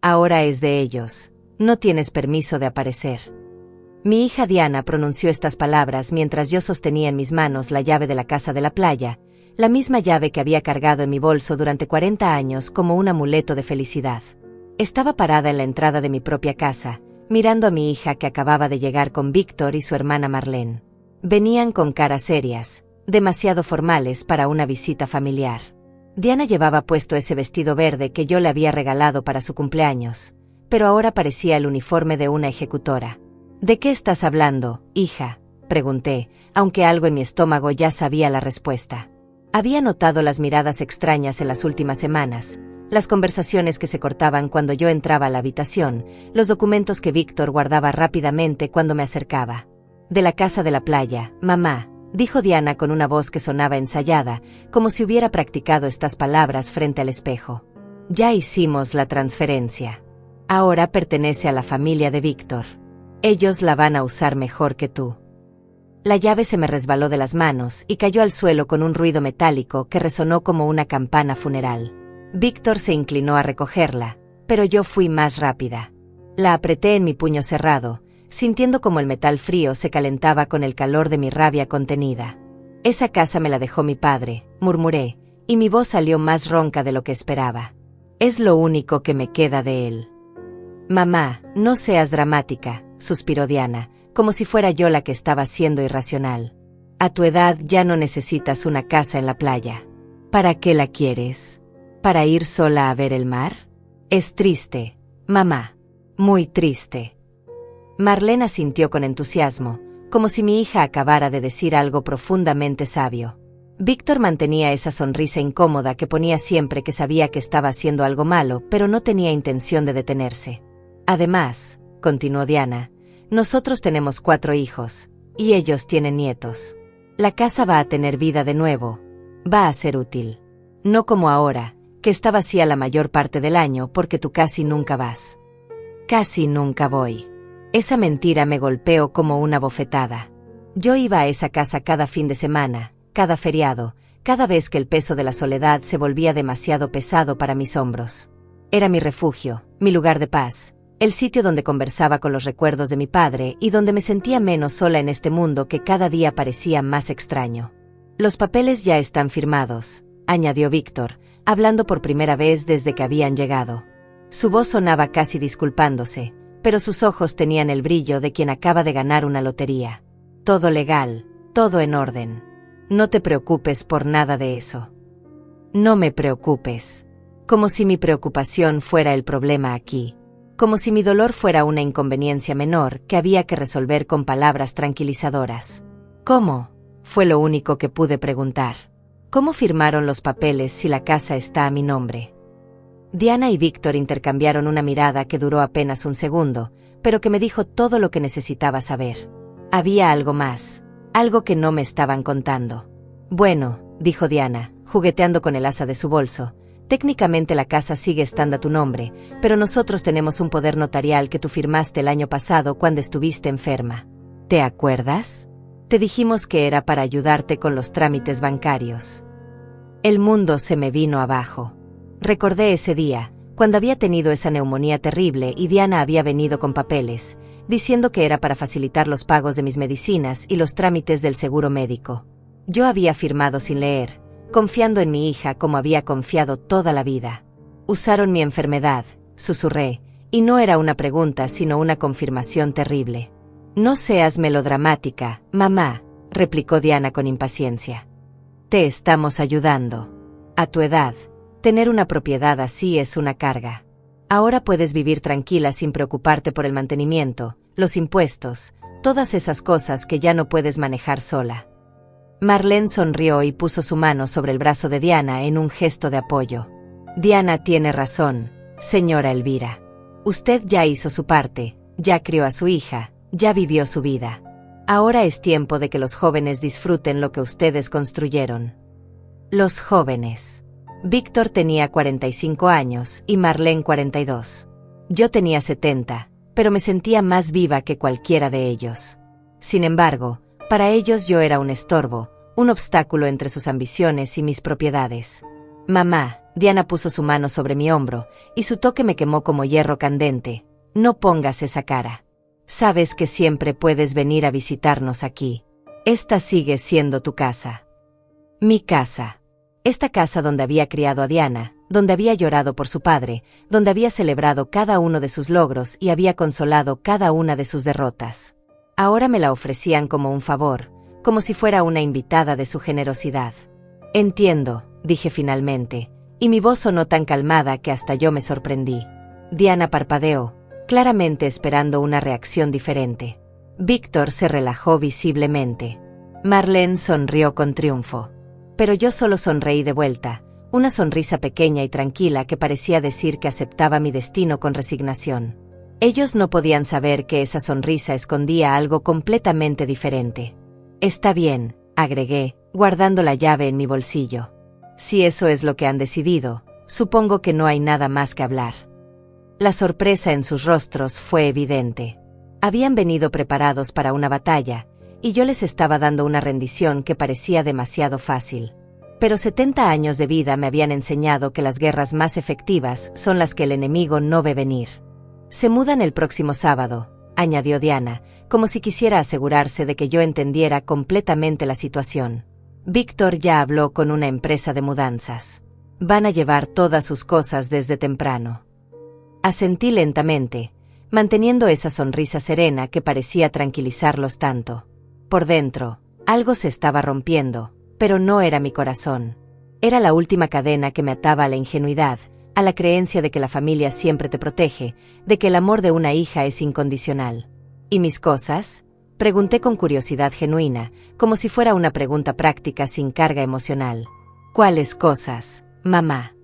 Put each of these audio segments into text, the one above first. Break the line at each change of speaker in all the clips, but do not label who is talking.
Ahora es de ellos. No tienes permiso de aparecer. Mi hija Diana pronunció estas palabras mientras yo sostenía en mis manos la llave de la casa de la playa, la misma llave que había cargado en mi bolso durante 40 años como un amuleto de felicidad. Estaba parada en la entrada de mi propia casa, mirando a mi hija que acababa de llegar con Víctor y su hermana Marlene. Venían con caras serias, demasiado formales para una visita familiar. Diana llevaba puesto ese vestido verde que yo le había regalado para su cumpleaños, pero ahora parecía el uniforme de una ejecutora. ¿De qué estás hablando, hija?, pregunté, aunque algo en mi estómago ya sabía la respuesta. Había notado las miradas extrañas en las últimas semanas, las conversaciones que se cortaban cuando yo entraba a la habitación, los documentos que Víctor guardaba rápidamente cuando me acercaba. De la casa de la playa, mamá, dijo Diana con una voz que sonaba ensayada, como si hubiera practicado estas palabras frente al espejo. Ya hicimos la transferencia. Ahora pertenece a la familia de Víctor. Ellos la van a usar mejor que tú. La llave se me resbaló de las manos y cayó al suelo con un ruido metálico que resonó como una campana funeral. Víctor se inclinó a recogerla, pero yo fui más rápida. La apreté en mi puño cerrado, sintiendo como el metal frío se calentaba con el calor de mi rabia contenida. Esa casa me la dejó mi padre, murmuré, y mi voz salió más ronca de lo que esperaba. Es lo único que me queda de él. Mamá, no seas dramática, suspiró Diana, como si fuera yo la que estaba siendo irracional. A tu edad ya no necesitas una casa en la playa. ¿Para qué la quieres? ¿Para ir sola a ver el mar? Es triste, mamá. Muy triste. Marlene asintió con entusiasmo, como si mi hija acabara de decir algo profundamente sabio. Víctor mantenía esa sonrisa incómoda que ponía siempre que sabía que estaba haciendo algo malo, pero no tenía intención de detenerse. Además, continuó Diana, nosotros tenemos 4 hijos, y ellos tienen nietos. La casa va a tener vida de nuevo, va a ser útil. No como ahora, que está vacía la mayor parte del año porque tú casi nunca vas. Casi nunca voy. Esa mentira me golpeó como una bofetada. Yo iba a esa casa cada fin de semana, cada feriado, cada vez que el peso de la soledad se volvía demasiado pesado para mis hombros. Era mi refugio, mi lugar de paz, el sitio donde conversaba con los recuerdos de mi padre y donde me sentía menos sola en este mundo que cada día parecía más extraño. Los papeles ya están firmados, añadió Víctor, hablando por primera vez desde que habían llegado. Su voz sonaba casi disculpándose, pero sus ojos tenían el brillo de quien acaba de ganar una lotería. Todo legal, todo en orden. No te preocupes por nada de eso. No me preocupes. Como si mi preocupación fuera el problema aquí. Como si mi dolor fuera una inconveniencia menor que había que resolver con palabras tranquilizadoras. ¿Cómo? Fue lo único que pude preguntar. ¿Cómo firmaron los papeles si la casa está a mi nombre? Diana y Víctor intercambiaron una mirada que duró apenas un segundo, pero que me dijo todo lo que necesitaba saber. Había algo más, algo que no me estaban contando. Bueno, dijo Diana, jugueteando con el asa de su bolso, técnicamente la casa sigue estando a tu nombre, pero nosotros tenemos un poder notarial que tú firmaste el año pasado cuando estuviste enferma. ¿Te acuerdas? Te dijimos que era para ayudarte con los trámites bancarios. El mundo se me vino abajo. Recordé ese día, cuando había tenido esa neumonía terrible y Diana había venido con papeles, diciendo que era para facilitar los pagos de mis medicinas y los trámites del seguro médico. Yo había firmado sin leer, confiando en mi hija como había confiado toda la vida. Usaron mi enfermedad, susurré, y no era una pregunta sino una confirmación terrible. No seas melodramática, mamá, replicó Diana con impaciencia. Te estamos ayudando. A tu edad, tener una propiedad así es una carga. Ahora puedes vivir tranquila sin preocuparte por el mantenimiento, los impuestos, todas esas cosas que ya no puedes manejar sola. Marlene sonrió y puso su mano sobre el brazo de Diana en un gesto de apoyo. Diana tiene razón, señora Elvira. Usted ya hizo su parte, ya crió a su hija, ya vivió su vida. Ahora es tiempo de que los jóvenes disfruten lo que ustedes construyeron. Los jóvenes. Víctor tenía 45 años y Marlene 42. Yo tenía 70, pero me sentía más viva que cualquiera de ellos. Sin embargo, para ellos yo era un estorbo, un obstáculo entre sus ambiciones y mis propiedades. Mamá, Diana puso su mano sobre mi hombro, y su toque me quemó como hierro candente. No pongas esa cara. Sabes que siempre puedes venir a visitarnos aquí. Esta sigue siendo tu casa. Mi casa. Esta casa donde había criado a Diana, donde había llorado por su padre, donde había celebrado cada uno de sus logros y había consolado cada una de sus derrotas. Ahora me la ofrecían como un favor, como si fuera una invitada de su generosidad. Entiendo, dije finalmente, y mi voz sonó tan calmada que hasta yo me sorprendí. Diana parpadeó, claramente esperando una reacción diferente. Víctor se relajó visiblemente. Marlene sonrió con triunfo. Pero yo solo sonreí de vuelta, una sonrisa pequeña y tranquila que parecía decir que aceptaba mi destino con resignación. Ellos no podían saber que esa sonrisa escondía algo completamente diferente. Está bien, agregué, guardando la llave en mi bolsillo. Si eso es lo que han decidido, supongo que no hay nada más que hablar. La sorpresa en sus rostros fue evidente. Habían venido preparados para una batalla, y yo les estaba dando una rendición que parecía demasiado fácil. Pero 70 años de vida me habían enseñado que las guerras más efectivas son las que el enemigo no ve venir. Se mudan el próximo sábado, añadió Diana, como si quisiera asegurarse de que yo entendiera completamente la situación. Víctor ya habló con una empresa de mudanzas. Van a llevar todas sus cosas desde temprano. Asentí lentamente, manteniendo esa sonrisa serena que parecía tranquilizarlos tanto. Por dentro, algo se estaba rompiendo, pero no era mi corazón. Era la última cadena que me ataba a la ingenuidad, a la creencia de que la familia siempre te protege, de que el amor de una hija es incondicional. ¿Y mis cosas? Pregunté con curiosidad genuina, como si fuera una pregunta práctica sin carga emocional. ¿Cuáles cosas, mamá?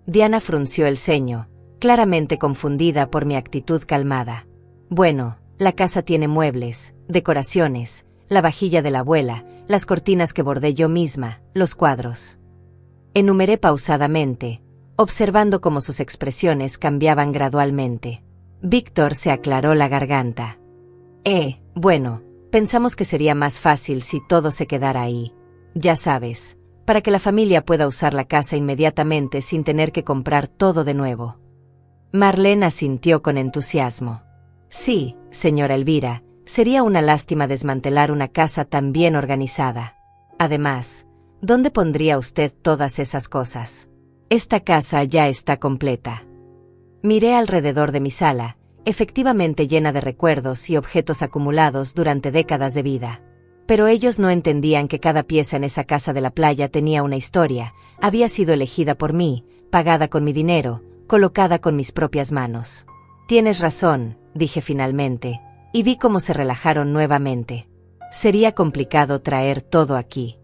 Diana frunció el ceño, claramente confundida por mi actitud calmada. Bueno, la casa tiene muebles, decoraciones, la vajilla de la abuela, las cortinas que bordé yo misma, los cuadros. Enumeré pausadamente, observando cómo sus expresiones cambiaban gradualmente. Víctor se aclaró la garganta. Bueno, pensamos que sería más fácil si todo se quedara ahí. Ya sabes, para que la familia pueda usar la casa inmediatamente sin tener que comprar todo de nuevo. Marlene asintió con entusiasmo. Sí, señora Elvira, sería una lástima desmantelar una casa tan bien organizada. Además, ¿dónde pondría usted todas esas cosas? Esta casa ya está completa. Miré alrededor de mi sala, efectivamente llena de recuerdos y objetos acumulados durante décadas de vida. Pero ellos no entendían que cada pieza en esa casa de la playa tenía una historia, había sido elegida por mí, pagada con mi dinero, colocada con mis propias manos. Tienes razón, dije finalmente, y vi cómo se relajaron nuevamente. Sería complicado traer todo aquí.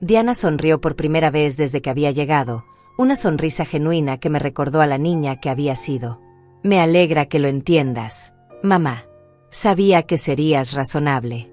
Diana sonrió por primera vez desde que había llegado, una sonrisa genuina que me recordó a la niña que había sido. Me alegra que lo entiendas, mamá. Sabía que serías razonable.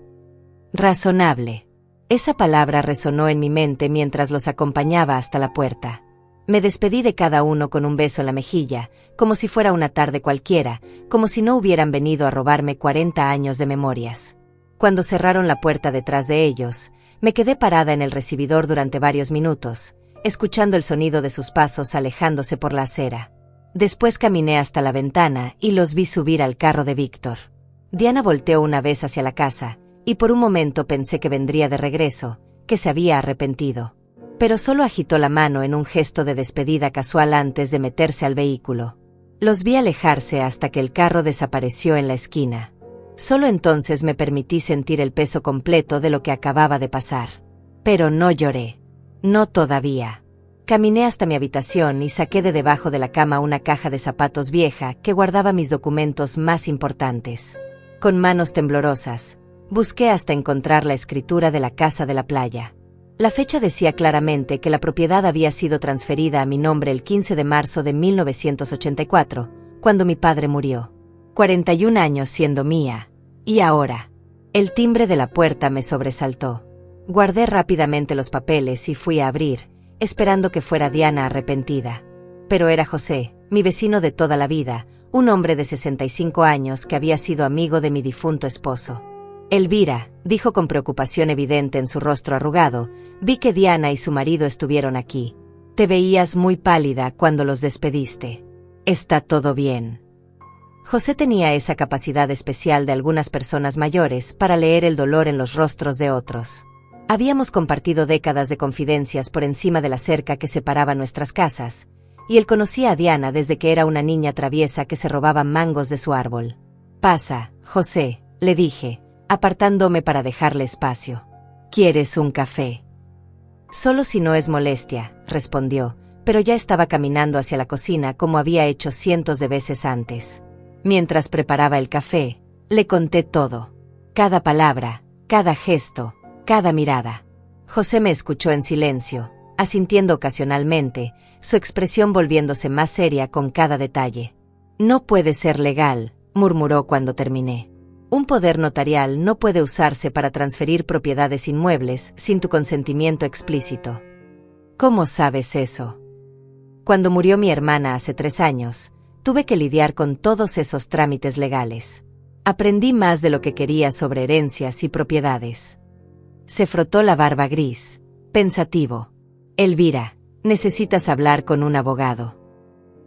Razonable. Esa palabra resonó en mi mente mientras los acompañaba hasta la puerta. Me despedí de cada uno con un beso en la mejilla, como si fuera una tarde cualquiera, como si no hubieran venido a robarme 40 años de memorias. Cuando cerraron la puerta detrás de ellos, me quedé parada en el recibidor durante varios minutos, escuchando el sonido de sus pasos alejándose por la acera. Después caminé hasta la ventana y los vi subir al carro de Víctor. Diana volteó una vez hacia la casa, y por un momento pensé que vendría de regreso, que se había arrepentido. Pero solo agitó la mano en un gesto de despedida casual antes de meterse al vehículo. Los vi alejarse hasta que el carro desapareció en la esquina. Solo entonces me permití sentir el peso completo de lo que acababa de pasar. Pero no lloré. No todavía. Caminé hasta mi habitación y saqué de debajo de la cama una caja de zapatos vieja que guardaba mis documentos más importantes. Con manos temblorosas, busqué hasta encontrar la escritura de la casa de la playa. La fecha decía claramente que la propiedad había sido transferida a mi nombre el 15 de marzo de 1984, cuando mi padre murió. 41 años siendo mía. Y ahora. El timbre de la puerta me sobresaltó. Guardé rápidamente los papeles y fui a abrir, esperando que fuera Diana arrepentida. Pero era José, mi vecino de toda la vida, un hombre de 65 años que había sido amigo de mi difunto esposo. Elvira, dijo con preocupación evidente en su rostro arrugado, vi que Diana y su marido estuvieron aquí. Te veías muy pálida cuando los despediste. ¿Está todo bien? José tenía esa capacidad especial de algunas personas mayores para leer el dolor en los rostros de otros. Habíamos compartido décadas de confidencias por encima de la cerca que separaba nuestras casas, y él conocía a Diana desde que era una niña traviesa que se robaba mangos de su árbol. Pasa, José, le dije, apartándome para dejarle espacio. ¿Quieres un café? Solo si no es molestia, respondió, pero ya estaba caminando hacia la cocina como había hecho cientos de veces antes. Mientras preparaba el café, le conté todo. Cada palabra, cada gesto, cada mirada. José me escuchó en silencio, asintiendo ocasionalmente, su expresión volviéndose más seria con cada detalle. No puede ser legal, murmuró cuando terminé. Un poder notarial no puede usarse para transferir propiedades inmuebles sin tu consentimiento explícito. ¿Cómo sabes eso? Cuando murió mi hermana hace 3 años, tuve que lidiar con todos esos trámites legales. Aprendí más de lo que quería sobre herencias y propiedades. Se frotó la barba gris, pensativo. Elvira, necesitas hablar con un abogado.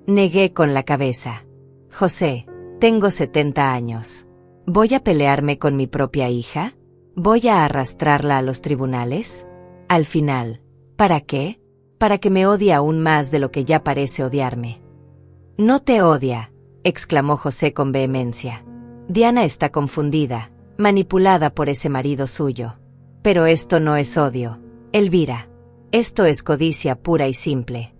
Negué con la cabeza. José, tengo 70 años. ¿Voy a pelearme con mi propia hija? ¿Voy a arrastrarla a los tribunales? Al final, ¿para qué? Para que me odie aún más de lo que ya parece odiarme. No te odia, exclamó José con vehemencia. Diana está confundida, manipulada por ese marido suyo. Pero esto no es odio, Elvira. Esto es codicia pura y simple.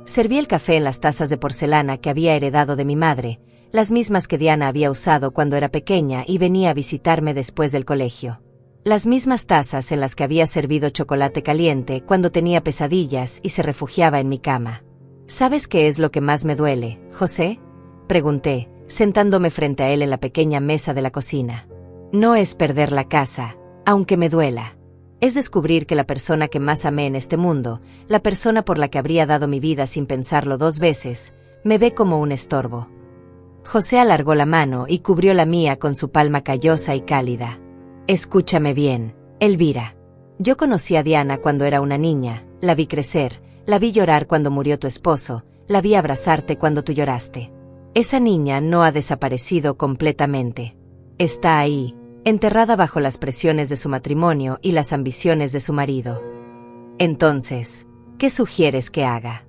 Serví el café en las tazas de porcelana que había heredado de mi madre, las mismas que Diana había usado cuando era pequeña y venía a visitarme después del colegio. Las mismas tazas en las que había servido chocolate caliente cuando tenía pesadillas y se refugiaba en mi cama. ¿Sabes qué es lo que más me duele, José?, pregunté, sentándome frente a él en la pequeña mesa de la cocina. No es perder la casa, aunque me duela. Es descubrir que la persona que más amé en este mundo, la persona por la que habría dado mi vida sin pensarlo 2 veces, me ve como un estorbo. José alargó la mano y cubrió la mía con su palma callosa y cálida. Escúchame bien, Elvira. Yo conocí a Diana cuando era una niña, la vi crecer, la vi llorar cuando murió tu esposo, la vi abrazarte cuando tú lloraste. Esa niña no ha desaparecido completamente. Está ahí, enterrada bajo las presiones de su matrimonio y las ambiciones de su marido. Entonces, ¿qué sugieres que haga?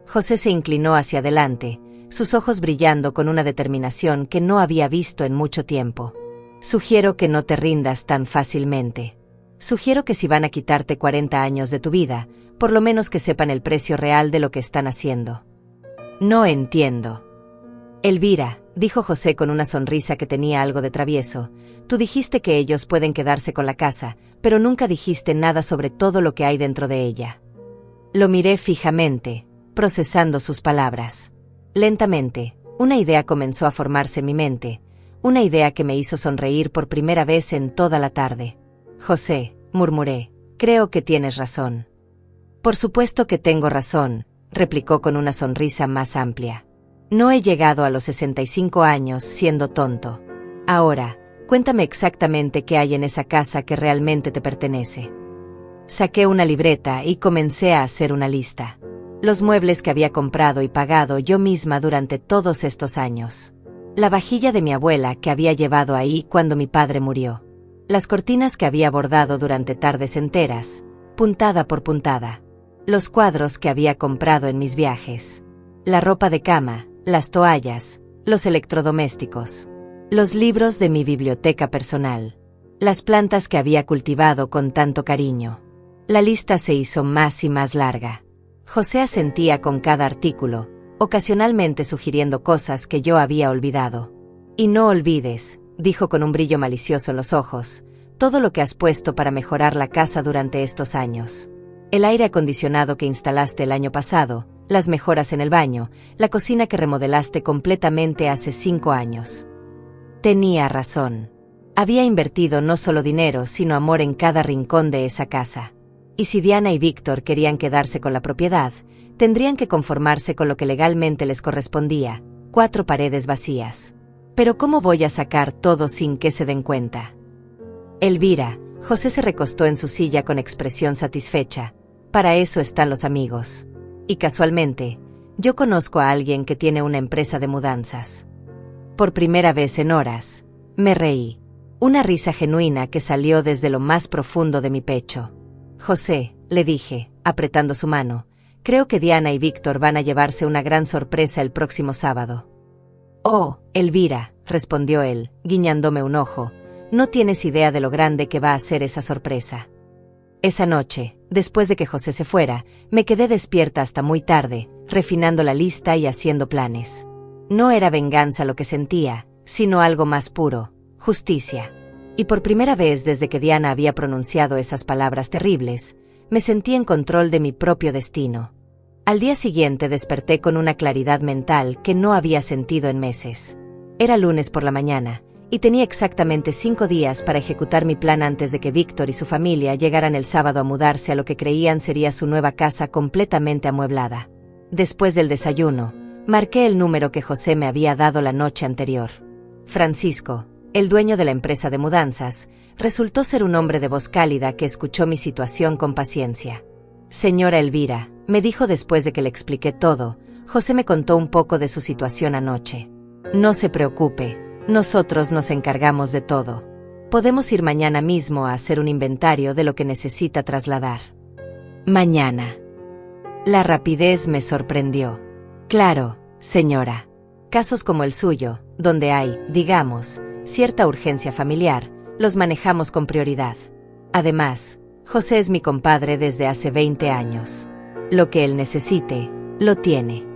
José se inclinó hacia adelante, sus ojos brillando con una determinación que no había visto en mucho tiempo. Sugiero que no te rindas tan fácilmente. Sugiero que si van a quitarte 40 años de tu vida, por lo menos que sepan el precio real de lo que están haciendo. No entiendo. Elvira, dijo José con una sonrisa que tenía algo de travieso, tú dijiste que ellos pueden quedarse con la casa, pero nunca dijiste nada sobre todo lo que hay dentro de ella. Lo miré fijamente, procesando sus palabras. Lentamente, una idea comenzó a formarse en mi mente, una idea que me hizo sonreír por primera vez en toda la tarde. José, murmuré, creo que tienes razón. Por supuesto que tengo razón, replicó con una sonrisa más amplia. No he llegado a los 65 años siendo tonto. Ahora, cuéntame exactamente qué hay en esa casa que realmente te pertenece. Saqué una libreta y comencé a hacer una lista. Los muebles que había comprado y pagado yo misma durante todos estos años. La vajilla de mi abuela que había llevado ahí cuando mi padre murió. Las cortinas que había bordado durante tardes enteras, puntada por puntada. Los cuadros que había comprado en mis viajes. La ropa de cama, las toallas, los electrodomésticos. Los libros de mi biblioteca personal. Las plantas que había cultivado con tanto cariño. La lista se hizo más y más larga. José asentía con cada artículo, ocasionalmente sugiriendo cosas que yo había olvidado. Y no olvides, dijo con un brillo malicioso en los ojos, todo lo que has puesto para mejorar la casa durante estos años. El aire acondicionado que instalaste el año pasado, las mejoras en el baño, la cocina que remodelaste completamente hace 5 años. Tenía razón. Había invertido no solo dinero sino amor en cada rincón de esa casa. Y si Diana y Víctor querían quedarse con la propiedad, tendrían que conformarse con lo que legalmente les correspondía, 4 paredes vacías. Pero ¿cómo voy a sacar todo sin que se den cuenta? Elvira, José se recostó en su silla con expresión satisfecha. Para eso están los amigos. Y casualmente, yo conozco a alguien que tiene una empresa de mudanzas. Por primera vez en horas, me reí. Una risa genuina que salió desde lo más profundo de mi pecho. José, le dije, apretando su mano, creo que Diana y Víctor van a llevarse una gran sorpresa el próximo sábado. Oh, Elvira, respondió él, guiñándome un ojo, no tienes idea de lo grande que va a ser esa sorpresa. Esa noche, después de que José se fuera, me quedé despierta hasta muy tarde, refinando la lista y haciendo planes. No era venganza lo que sentía, sino algo más puro, justicia. Y por primera vez desde que Diana había pronunciado esas palabras terribles, me sentí en control de mi propio destino. Al día siguiente desperté con una claridad mental que no había sentido en meses. Era lunes por la mañana, y tenía exactamente 5 días para ejecutar mi plan antes de que Víctor y su familia llegaran el sábado a mudarse a lo que creían sería su nueva casa completamente amueblada. Después del desayuno, marqué el número que José me había dado la noche anterior. Francisco, el dueño de la empresa de mudanzas, resultó ser un hombre de voz cálida que escuchó mi situación con paciencia. Señora Elvira, me dijo después de que le expliqué todo, José me contó un poco de su situación anoche. No se preocupe, nosotros nos encargamos de todo. Podemos ir mañana mismo a hacer un inventario de lo que necesita trasladar. Mañana. La rapidez me sorprendió. Claro, señora. Casos como el suyo, donde hay, digamos, cierta urgencia familiar, los manejamos con prioridad. Además, José es mi compadre desde hace 20 años. Lo que él necesite, lo tiene.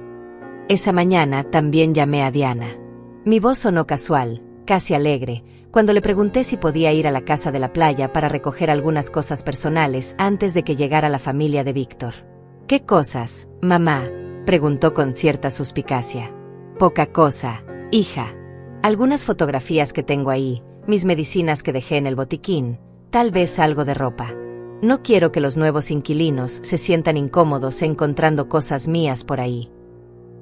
Esa mañana también llamé a Diana. Mi voz sonó casual, casi alegre, cuando le pregunté si podía ir a la casa de la playa para recoger algunas cosas personales antes de que llegara la familia de Víctor. ¿Qué cosas, mamá?, preguntó con cierta suspicacia. Poca cosa, hija. Algunas fotografías que tengo ahí, mis medicinas que dejé en el botiquín, tal vez algo de ropa. No quiero que los nuevos inquilinos se sientan incómodos encontrando cosas mías por ahí.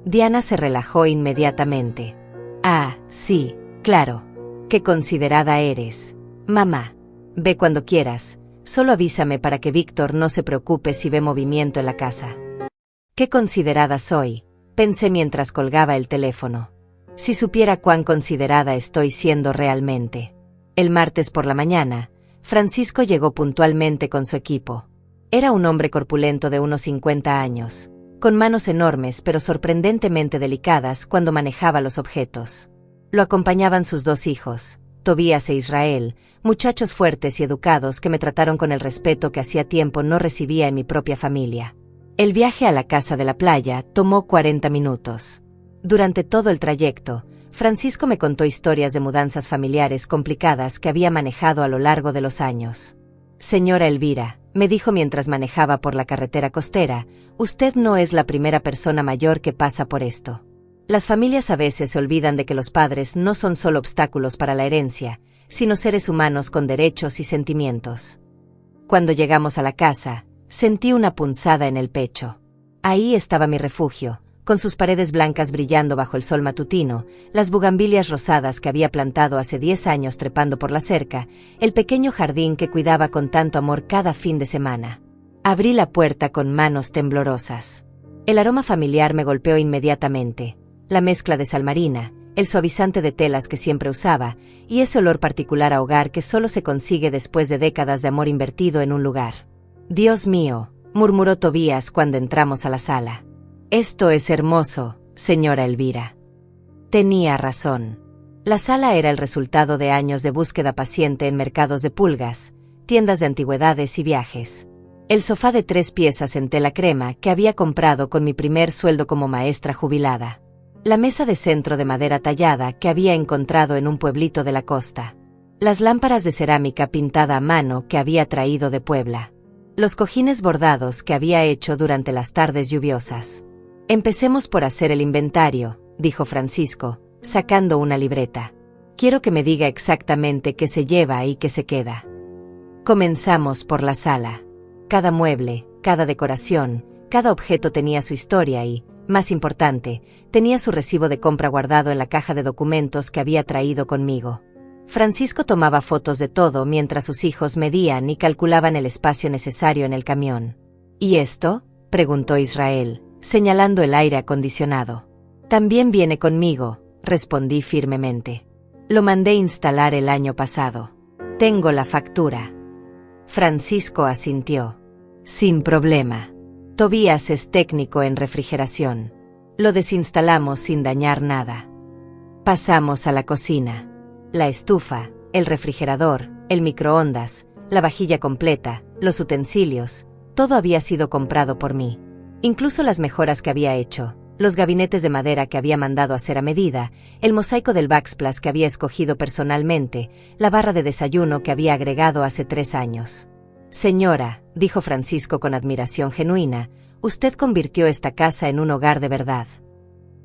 Diana se relajó inmediatamente. Ah, sí, claro. Qué considerada eres, mamá. Ve cuando quieras, solo avísame para que Víctor no se preocupe si ve movimiento en la casa. Qué considerada soy, pensé mientras colgaba el teléfono. Si supiera cuán considerada estoy siendo realmente. El martes por la mañana, Francisco llegó puntualmente con su equipo. Era un hombre corpulento de unos 50 años, con manos enormes pero sorprendentemente delicadas cuando manejaba los objetos. Lo acompañaban sus 2 hijos, Tobías e Israel, muchachos fuertes y educados que me trataron con el respeto que hacía tiempo no recibía en mi propia familia. El viaje a la casa de la playa tomó 40 minutos. Durante todo el trayecto, Francisco me contó historias de mudanzas familiares complicadas que había manejado a lo largo de los años. Señora Elvira, me dijo mientras manejaba por la carretera costera, usted no es la primera persona mayor que pasa por esto. Las familias a veces se olvidan de que los padres no son solo obstáculos para la herencia, sino seres humanos con derechos y sentimientos. Cuando llegamos a la casa, sentí una punzada en el pecho. Ahí estaba mi refugio, con sus paredes blancas brillando bajo el sol matutino, las bugambilias rosadas que había plantado hace 10 años trepando por la cerca, el pequeño jardín que cuidaba con tanto amor cada fin de semana. Abrí la puerta con manos temblorosas. El aroma familiar me golpeó inmediatamente, la mezcla de sal marina, el suavizante de telas que siempre usaba, y ese olor particular a hogar que solo se consigue después de décadas de amor invertido en un lugar. Dios mío, murmuró Tobías cuando entramos a la sala. Esto es hermoso, señora Elvira. Tenía razón. La sala era el resultado de años de búsqueda paciente en mercados de pulgas, tiendas de antigüedades y viajes. El sofá de 3 piezas en tela crema que había comprado con mi primer sueldo como maestra jubilada. La mesa de centro de madera tallada que había encontrado en un pueblito de la costa. Las lámparas de cerámica pintada a mano que había traído de Puebla. Los cojines bordados que había hecho durante las tardes lluviosas. Empecemos por hacer el inventario, dijo Francisco, sacando una libreta. Quiero que me diga exactamente qué se lleva y qué se queda. Comenzamos por la sala. Cada mueble, cada decoración, cada objeto tenía su historia y, más importante, tenía su recibo de compra guardado en la caja de documentos que había traído conmigo. Francisco tomaba fotos de todo mientras sus hijos medían y calculaban el espacio necesario en el camión. ¿Y esto?, preguntó Israel, señalando el aire acondicionado. También viene conmigo, respondí firmemente. Lo mandé instalar el año pasado. Tengo la factura. Francisco asintió. Sin problema. Tobías es técnico en refrigeración. Lo desinstalamos sin dañar nada. Pasamos a la cocina. La estufa, el refrigerador, el microondas, la vajilla completa, los utensilios, todo había sido comprado por mí. Incluso las mejoras que había hecho, los gabinetes de madera que había mandado hacer a medida, el mosaico del backsplash que había escogido personalmente, la barra de desayuno que había agregado hace 3 años. Señora, dijo Francisco con admiración genuina, usted convirtió esta casa en un hogar de verdad.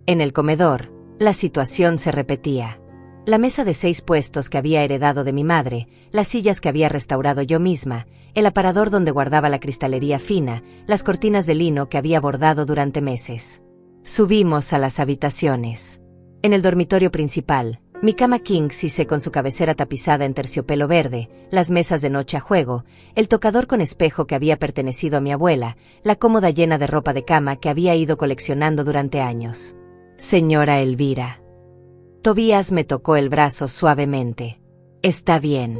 En el comedor, la situación se repetía. La mesa de 6 puestos que había heredado de mi madre, las sillas que había restaurado yo misma, el aparador donde guardaba la cristalería fina, las cortinas de lino que había bordado durante meses. Subimos a las habitaciones. En el dormitorio principal, mi cama king size con su cabecera tapizada en terciopelo verde, las mesas de noche a juego, el tocador con espejo que había pertenecido a mi abuela, la cómoda llena de ropa de cama que había ido coleccionando durante años. Señora Elvira. Tobías me tocó el brazo suavemente. Está bien.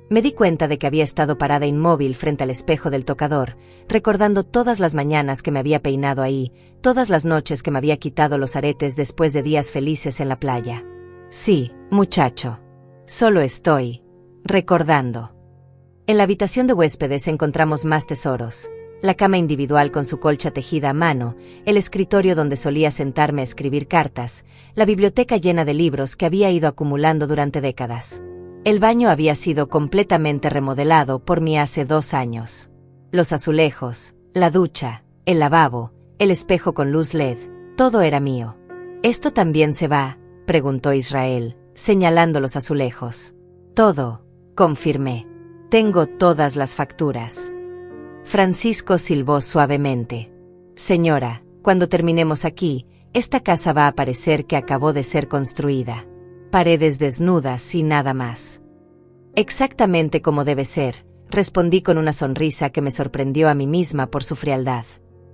Me di cuenta de que había estado parada inmóvil frente al espejo del tocador, recordando todas las mañanas que me había peinado ahí, todas las noches que me había quitado los aretes después de días felices en la playa. Sí, muchacho. Solo estoy recordando. En la habitación de huéspedes encontramos más tesoros. La cama individual con su colcha tejida a mano, el escritorio donde solía sentarme a escribir cartas, la biblioteca llena de libros que había ido acumulando durante décadas. El baño había sido completamente remodelado por mí hace 2 años. Los azulejos, la ducha, el lavabo, el espejo con luz LED, todo era mío. ¿Esto también se va?, preguntó Israel, señalando los azulejos. Todo, confirmé. Tengo todas las facturas. Francisco silbó suavemente. Señora, cuando terminemos aquí, esta casa va a parecer que acabó de ser construida. Paredes desnudas y nada más. Exactamente como debe ser, respondí con una sonrisa que me sorprendió a mí misma por su frialdad.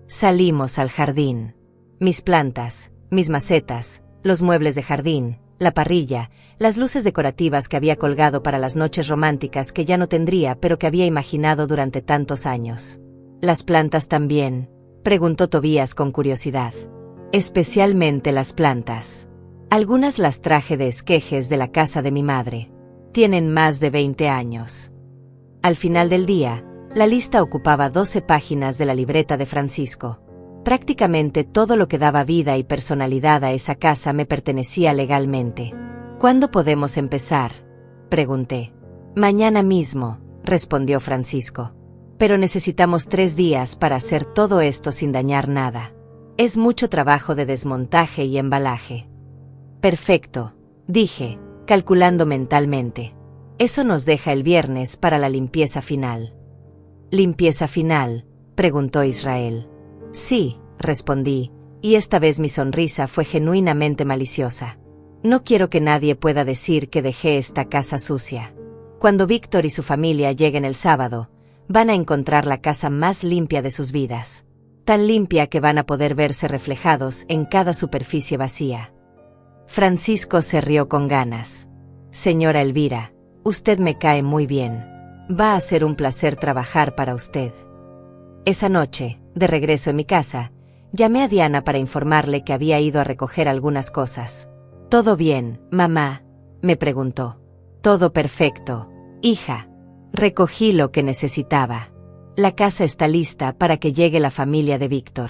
Salimos al jardín. Mis plantas, mis macetas, los muebles de jardín, la parrilla, las luces decorativas que había colgado para las noches románticas que ya no tendría pero que había imaginado durante tantos años. ¿Las plantas también?, preguntó Tobías con curiosidad. Especialmente las plantas. Algunas las traje de esquejes de la casa de mi madre. Tienen más de 20 años. Al final del día, la lista ocupaba 12 páginas de la libreta de Francisco. Prácticamente todo lo que daba vida y personalidad a esa casa me pertenecía legalmente. ¿Cuándo podemos empezar?, pregunté. Mañana mismo, respondió Francisco. Pero necesitamos 3 días para hacer todo esto sin dañar nada. Es mucho trabajo de desmontaje y embalaje. Perfecto, dije, calculando mentalmente. Eso nos deja el viernes para la limpieza final. ¿Limpieza final?, preguntó Israel. Sí, respondí, y esta vez mi sonrisa fue genuinamente maliciosa. No quiero que nadie pueda decir que dejé esta casa sucia. Cuando Víctor y su familia lleguen el sábado, van a encontrar la casa más limpia de sus vidas. Tan limpia que van a poder verse reflejados en cada superficie vacía. Francisco se rió con ganas. Señora Elvira, usted me cae muy bien. Va a ser un placer trabajar para usted. Esa noche, de regreso en mi casa, llamé a Diana para informarle que había ido a recoger algunas cosas. ¿Todo bien, mamá?, me preguntó. Todo perfecto, hija. Recogí lo que necesitaba. La casa está lista para que llegue la familia de Víctor.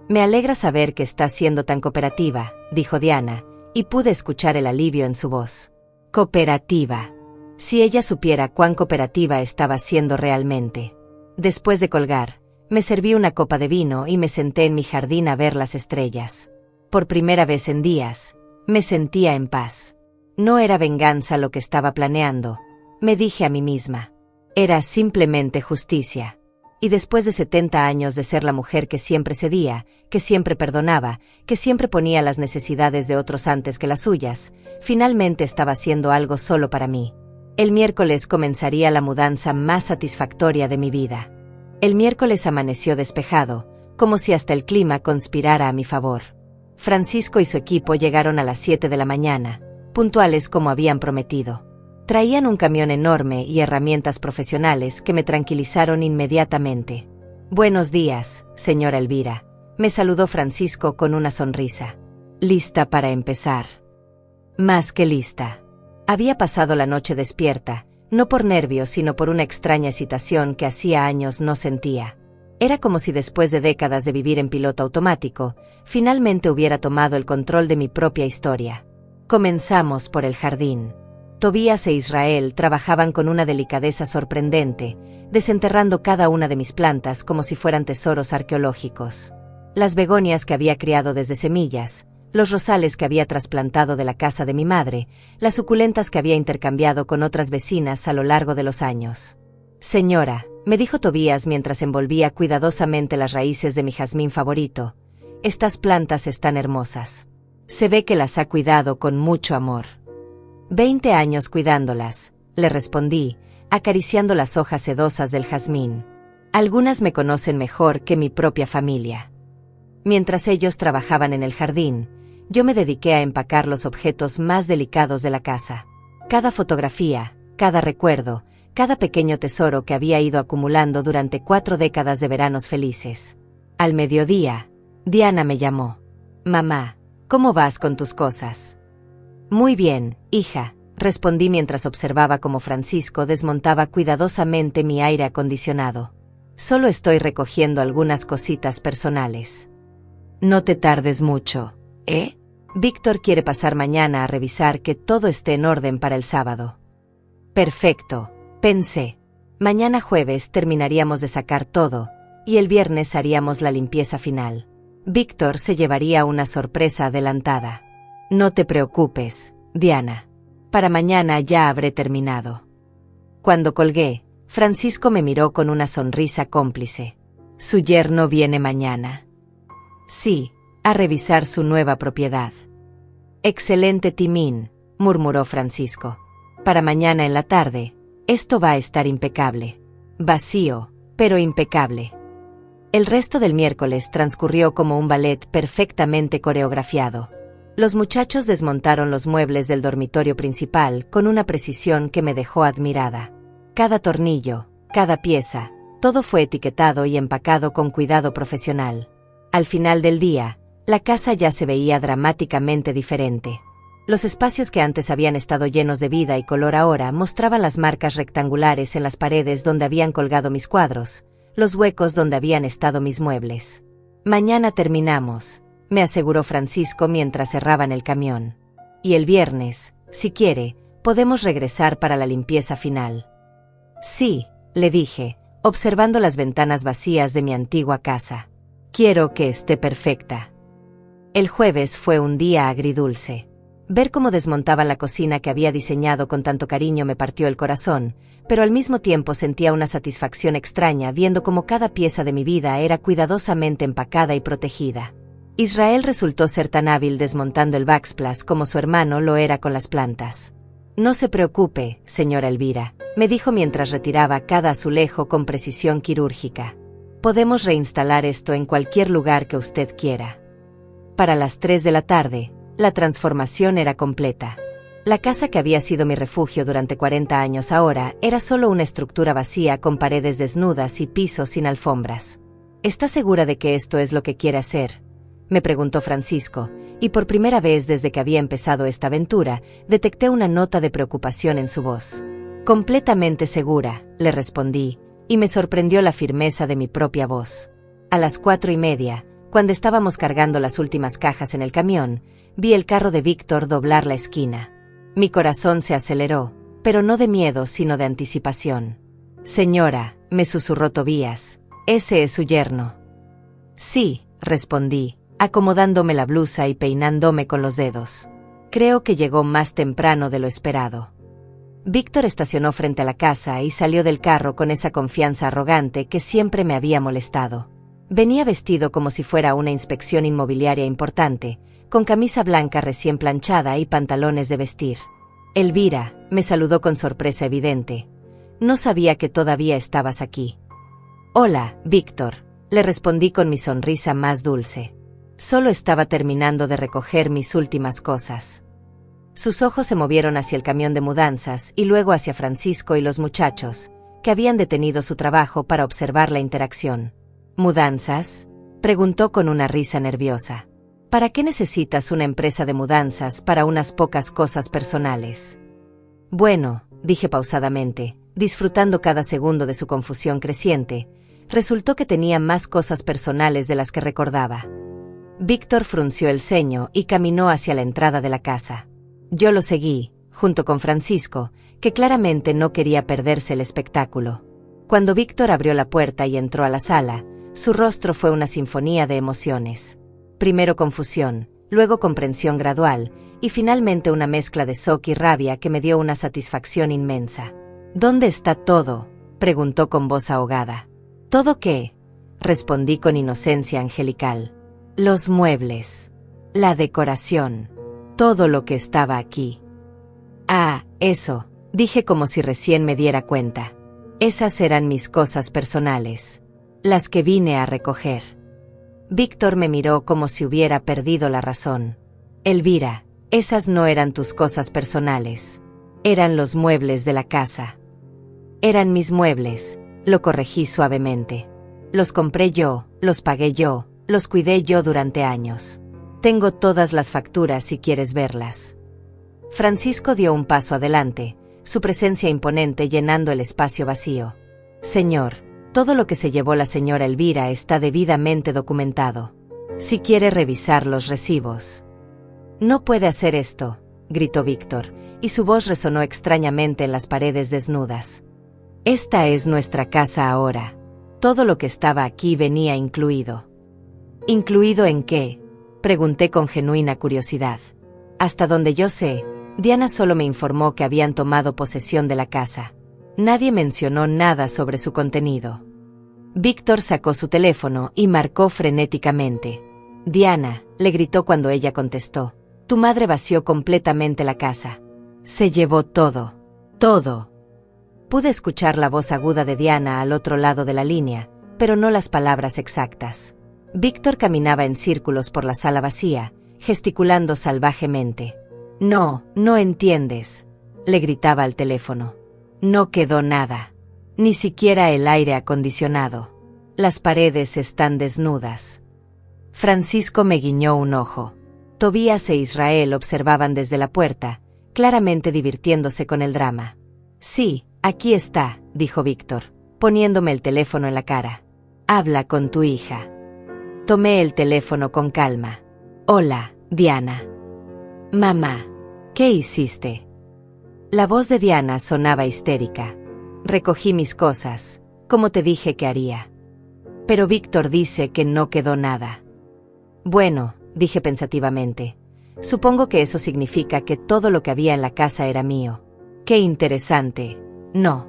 Me alegra saber que está siendo tan cooperativa, dijo Diana, y pude escuchar el alivio en su voz. Cooperativa. Si ella supiera cuán cooperativa estaba siendo realmente. Después de colgar, me serví una copa de vino y me senté en mi jardín a ver las estrellas. Por primera vez en días, me sentía en paz. No era venganza lo que estaba planeando, me dije a mí misma. Era simplemente justicia. Y después de 70 años de ser la mujer que siempre cedía, que siempre perdonaba, que siempre ponía las necesidades de otros antes que las suyas, finalmente estaba haciendo algo solo para mí. El miércoles comenzaría la mudanza más satisfactoria de mi vida. El miércoles amaneció despejado, como si hasta el clima conspirara a mi favor. Francisco y su equipo llegaron a las 7 de la mañana, puntuales como habían prometido. Traían un camión enorme y herramientas profesionales que me tranquilizaron inmediatamente. «Buenos días, señora Elvira», me saludó Francisco con una sonrisa. «¿Lista para empezar?» Más que lista. Había pasado la noche despierta, no por nervios sino por una extraña excitación que hacía años no sentía. Era como si después de décadas de vivir en piloto automático, finalmente hubiera tomado el control de mi propia historia. Comenzamos por el jardín. Tobías e Israel trabajaban con una delicadeza sorprendente, desenterrando cada una de mis plantas como si fueran tesoros arqueológicos. Las begonias que había criado desde semillas, los rosales que había trasplantado de la casa de mi madre, las suculentas que había intercambiado con otras vecinas a lo largo de los años. «Señora», me dijo Tobías mientras envolvía cuidadosamente las raíces de mi jazmín favorito, «estas plantas están hermosas. Se ve que las ha cuidado con mucho amor». 20 años cuidándolas, le respondí, acariciando las hojas sedosas del jazmín. Algunas me conocen mejor que mi propia familia. Mientras ellos trabajaban en el jardín, yo me dediqué a empacar los objetos más delicados de la casa. Cada fotografía, cada recuerdo, cada pequeño tesoro que había ido acumulando durante 4 décadas de veranos felices. Al mediodía, Diana me llamó. «Mamá, ¿cómo vas con tus cosas?» «Muy bien, hija», respondí mientras observaba cómo Francisco desmontaba cuidadosamente mi aire acondicionado. «Solo estoy recogiendo algunas cositas personales». «No te tardes mucho, ¿eh? Víctor quiere pasar mañana a revisar que todo esté en orden para el sábado». «Perfecto», pensé. Mañana jueves terminaríamos de sacar todo, y el viernes haríamos la limpieza final. Víctor se llevaría una sorpresa adelantada. «No te preocupes, Diana. Para mañana ya habré terminado». Cuando colgué, Francisco me miró con una sonrisa cómplice. «¿Su yerno viene mañana?» «Sí, a revisar su nueva propiedad». «Excelente timín», murmuró Francisco. «Para mañana en la tarde, esto va a estar impecable. Vacío, pero impecable». El resto del miércoles transcurrió como un ballet perfectamente coreografiado. Los muchachos desmontaron los muebles del dormitorio principal con una precisión que me dejó admirada. Cada tornillo, cada pieza, todo fue etiquetado y empacado con cuidado profesional. Al final del día, la casa ya se veía dramáticamente diferente. Los espacios que antes habían estado llenos de vida y color ahora mostraban las marcas rectangulares en las paredes donde habían colgado mis cuadros, los huecos donde habían estado mis muebles. «Mañana terminamos», me aseguró Francisco mientras cerraban el camión. «Y el viernes, si quiere, podemos regresar para la limpieza final». «Sí», le dije, observando las ventanas vacías de mi antigua casa. «Quiero que esté perfecta». El jueves fue un día agridulce. Ver cómo desmontaban la cocina que había diseñado con tanto cariño me partió el corazón, pero al mismo tiempo sentía una satisfacción extraña viendo cómo cada pieza de mi vida era cuidadosamente empacada y protegida. Israel resultó ser tan hábil desmontando el backsplash como su hermano lo era con las plantas. «No se preocupe, señora Elvira», me dijo mientras retiraba cada azulejo con precisión quirúrgica. «Podemos reinstalar esto en cualquier lugar que usted quiera». Para las 3 de la tarde, la transformación era completa. La casa que había sido mi refugio durante 40 años ahora era solo una estructura vacía con paredes desnudas y pisos sin alfombras. «¿Está segura de que esto es lo que quiere hacer?», me preguntó Francisco, y por primera vez desde que había empezado esta aventura, detecté una nota de preocupación en su voz. «Completamente segura», le respondí, y me sorprendió la firmeza de mi propia voz. A las 4:30, cuando estábamos cargando las últimas cajas en el camión, vi el carro de Víctor doblar la esquina. Mi corazón se aceleró, pero no de miedo sino de anticipación. «Señora», me susurró Tobías, «¿ese es su yerno?» «Sí», respondí, acomodándome la blusa y peinándome con los dedos. «Creo que llegó más temprano de lo esperado». Víctor estacionó frente a la casa y salió del carro con esa confianza arrogante que siempre me había molestado. Venía vestido como si fuera una inspección inmobiliaria importante, con camisa blanca recién planchada y pantalones de vestir. «Elvira», me saludó con sorpresa evidente. «No sabía que todavía estabas aquí». «Hola, Víctor», Le respondí con mi sonrisa más dulce. Solo estaba terminando de recoger mis últimas cosas. Sus ojos se movieron hacia el camión de mudanzas y luego hacia Francisco y los muchachos, que habían detenido su trabajo para observar la interacción. ¿Mudanzas?, preguntó con una risa nerviosa. ¿Para qué necesitas una empresa de mudanzas para unas pocas cosas personales? Bueno, dije pausadamente, disfrutando cada segundo de su confusión creciente, resultó que tenía más cosas personales de las que recordaba. Víctor frunció el ceño y caminó hacia la entrada de la casa. Yo lo seguí, junto con Francisco, que claramente no quería perderse el espectáculo. Cuando Víctor abrió la puerta y entró a la sala, su rostro fue una sinfonía de emociones. Primero confusión, luego comprensión gradual, y finalmente una mezcla de shock y rabia que me dio una satisfacción inmensa. ¿Dónde está todo?, preguntó con voz ahogada. ¿Todo qué?, respondí con inocencia angelical. Los muebles, la decoración, todo lo que estaba aquí. Ah, eso, dije como si recién me diera cuenta. Esas eran mis cosas personales, las que vine a recoger. Víctor me miró como si hubiera perdido la razón. Elvira, esas no eran tus cosas personales. Eran los muebles de la casa. Eran mis muebles, lo corregí suavemente. Los compré yo, los pagué yo, los cuidé yo durante años. Tengo todas las facturas si quieres verlas. Francisco dio un paso adelante, su presencia imponente llenando el espacio vacío. Señor, todo lo que se llevó la señora Elvira está debidamente documentado. Si quiere revisar los recibos. No puede hacer esto, gritó Víctor, y su voz resonó extrañamente en las paredes desnudas. Esta es nuestra casa ahora. Todo lo que estaba aquí venía incluido. ¿Incluido en qué?, pregunté con genuina curiosidad. Hasta donde yo sé, Diana solo me informó que habían tomado posesión de la casa. Nadie mencionó nada sobre su contenido. Víctor sacó su teléfono y marcó frenéticamente. Diana, le gritó cuando ella contestó. Tu madre vació completamente la casa. Se llevó todo. Todo. Pude escuchar la voz aguda de Diana al otro lado de la línea, pero no las palabras exactas. Víctor caminaba en círculos por la sala vacía, gesticulando salvajemente. No, no entiendes, le gritaba al teléfono. No quedó nada. Ni siquiera el aire acondicionado. Las paredes están desnudas. Francisco me guiñó un ojo. Tobías e Israel observaban desde la puerta, claramente divirtiéndose con el drama. Sí, aquí está, dijo Víctor, poniéndome el teléfono en la cara. Habla con tu hija. Tomé el teléfono con calma. Hola, Diana. Mamá, ¿qué hiciste? La voz de Diana sonaba histérica. Recogí mis cosas, como te dije que haría. Pero Víctor dice que no quedó nada. Bueno, dije pensativamente. Supongo que eso significa que todo lo que había en la casa era mío. Qué interesante, ¿no?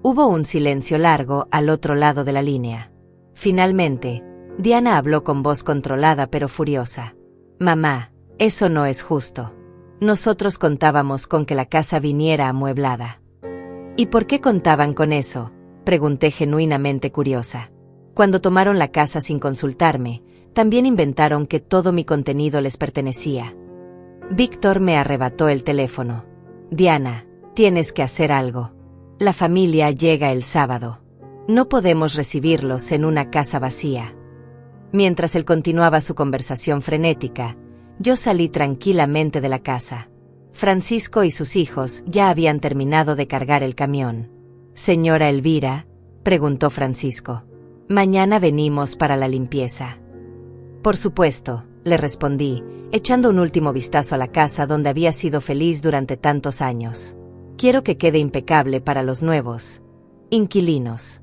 Hubo un silencio largo al otro lado de la línea. Finalmente, Diana habló con voz controlada pero furiosa. Mamá, eso no es justo. Nosotros contábamos con que la casa viniera amueblada. ¿Y por qué contaban con eso?, pregunté genuinamente curiosa. Cuando tomaron la casa sin consultarme, también inventaron que todo mi contenido les pertenecía. Víctor me arrebató el teléfono. Diana, tienes que hacer algo. La familia llega el sábado. No podemos recibirlos en una casa vacía. Mientras él continuaba su conversación frenética, yo salí tranquilamente de la casa. Francisco y sus hijos ya habían terminado de cargar el camión. Señora Elvira, preguntó Francisco. Mañana venimos para la limpieza. Por supuesto, le respondí, echando un último vistazo a la casa donde había sido feliz durante tantos años. Quiero que quede impecable para los nuevos inquilinos.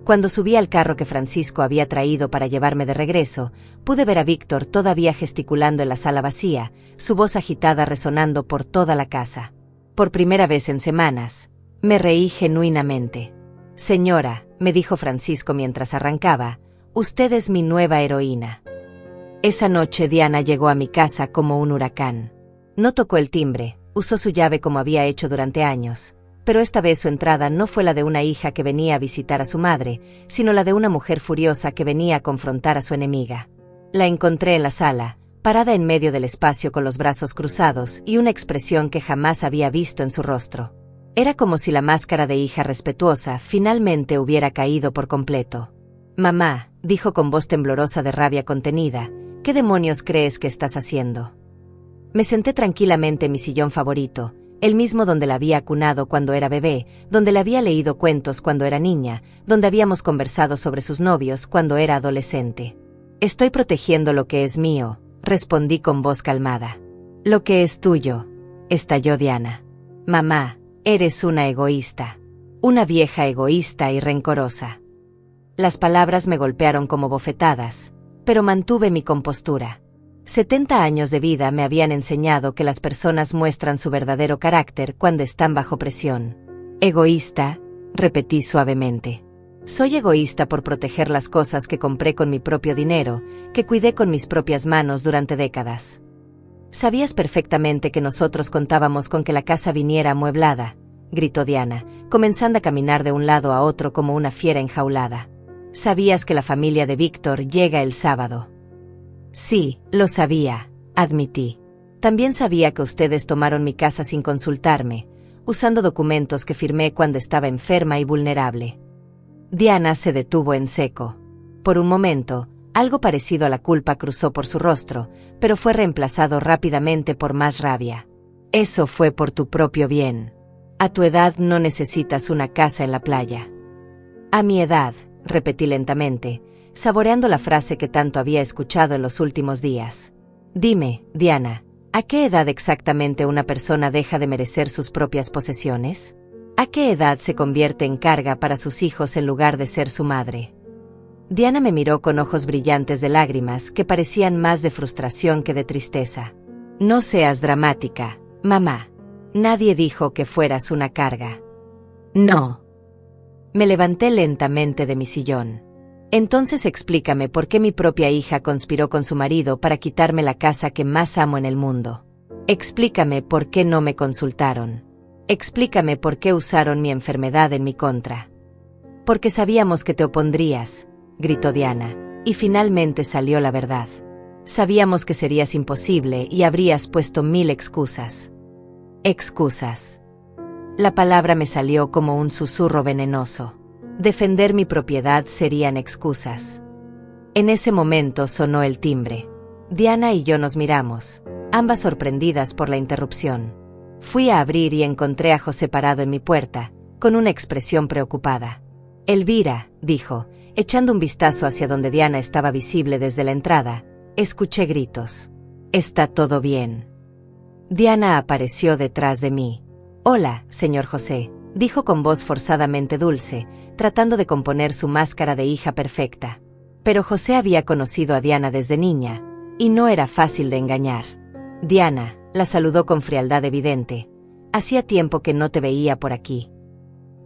Cuando subí al carro que Francisco había traído para llevarme de regreso, pude ver a Víctor todavía gesticulando en la sala vacía, su voz agitada resonando por toda la casa. Por primera vez en semanas, me reí genuinamente. Señora, me dijo Francisco mientras arrancaba, usted es mi nueva heroína. Esa noche Diana llegó a mi casa como un huracán. No tocó el timbre, usó su llave como había hecho durante años. pero esta vez su entrada no fue la de una hija que venía a visitar a su madre, sino la de una mujer furiosa que venía a confrontar a su enemiga. La encontré en la sala, parada en medio del espacio con los brazos cruzados y una expresión que jamás había visto en su rostro. Era como si la máscara de hija respetuosa finalmente hubiera caído por completo. «Mamá», dijo con voz temblorosa de rabia contenida, «¿qué demonios crees que estás haciendo?». Me senté tranquilamente en mi sillón favorito, el mismo donde la había acunado cuando era bebé, donde le había leído cuentos cuando era niña, donde habíamos conversado sobre sus novios cuando era adolescente. «Estoy protegiendo lo que es mío», respondí con voz calmada. «Lo que es tuyo», estalló Diana. «Mamá, eres una egoísta. Una vieja egoísta y rencorosa». Las palabras me golpearon como bofetadas, pero mantuve mi compostura. 70 años de vida me habían enseñado que las personas muestran su verdadero carácter cuando están bajo presión. «Egoísta», repetí suavemente. «Soy egoísta por proteger las cosas que compré con mi propio dinero, que cuidé con mis propias manos durante décadas». «Sabías perfectamente que nosotros contábamos con que la casa viniera amueblada», gritó Diana, comenzando a caminar de un lado a otro como una fiera enjaulada. «¿Sabías que la familia de Víctor llega el sábado?» «Sí, lo sabía», admití. «También sabía que ustedes tomaron mi casa sin consultarme, usando documentos que firmé cuando estaba enferma y vulnerable». Diana se detuvo en seco. Por un momento, algo parecido a la culpa cruzó por su rostro, pero fue reemplazado rápidamente por más rabia. «Eso fue por tu propio bien. A tu edad no necesitas una casa en la playa». «A mi edad», repetí lentamente, saboreando la frase que tanto había escuchado en los últimos días. «Dime, Diana, ¿a qué edad exactamente una persona deja de merecer sus propias posesiones? ¿A qué edad se convierte en carga para sus hijos en lugar de ser su madre?» Diana me miró con ojos brillantes de lágrimas que parecían más de frustración que de tristeza. «No seas dramática, mamá. Nadie dijo que fueras una carga». «No». Me levanté lentamente de mi sillón. «Entonces explícame por qué mi propia hija conspiró con su marido para quitarme la casa que más amo en el mundo. Explícame por qué no me consultaron. Explícame por qué usaron mi enfermedad en mi contra». «Porque sabíamos que te opondrías», gritó Diana, y finalmente salió la verdad. «Sabíamos que serías imposible y habrías puesto 1000 excusas». «Excusas». La palabra me salió como un susurro venenoso. Defender mi propiedad serían excusas. En ese momento sonó el timbre. Diana y yo nos miramos, ambas sorprendidas por la interrupción. Fui a abrir y encontré a José parado en mi puerta, con una expresión preocupada. «Elvira», dijo, echando un vistazo hacia donde Diana estaba visible desde la entrada. Escuché gritos. «¿Está todo bien?». Diana apareció detrás de mí. «Hola, señor José», dijo con voz forzadamente dulce, tratando de componer su máscara de hija perfecta. Pero José había conocido a Diana desde niña, y no era fácil de engañar. «Diana», la saludó con frialdad evidente. «Hacía tiempo que no te veía por aquí».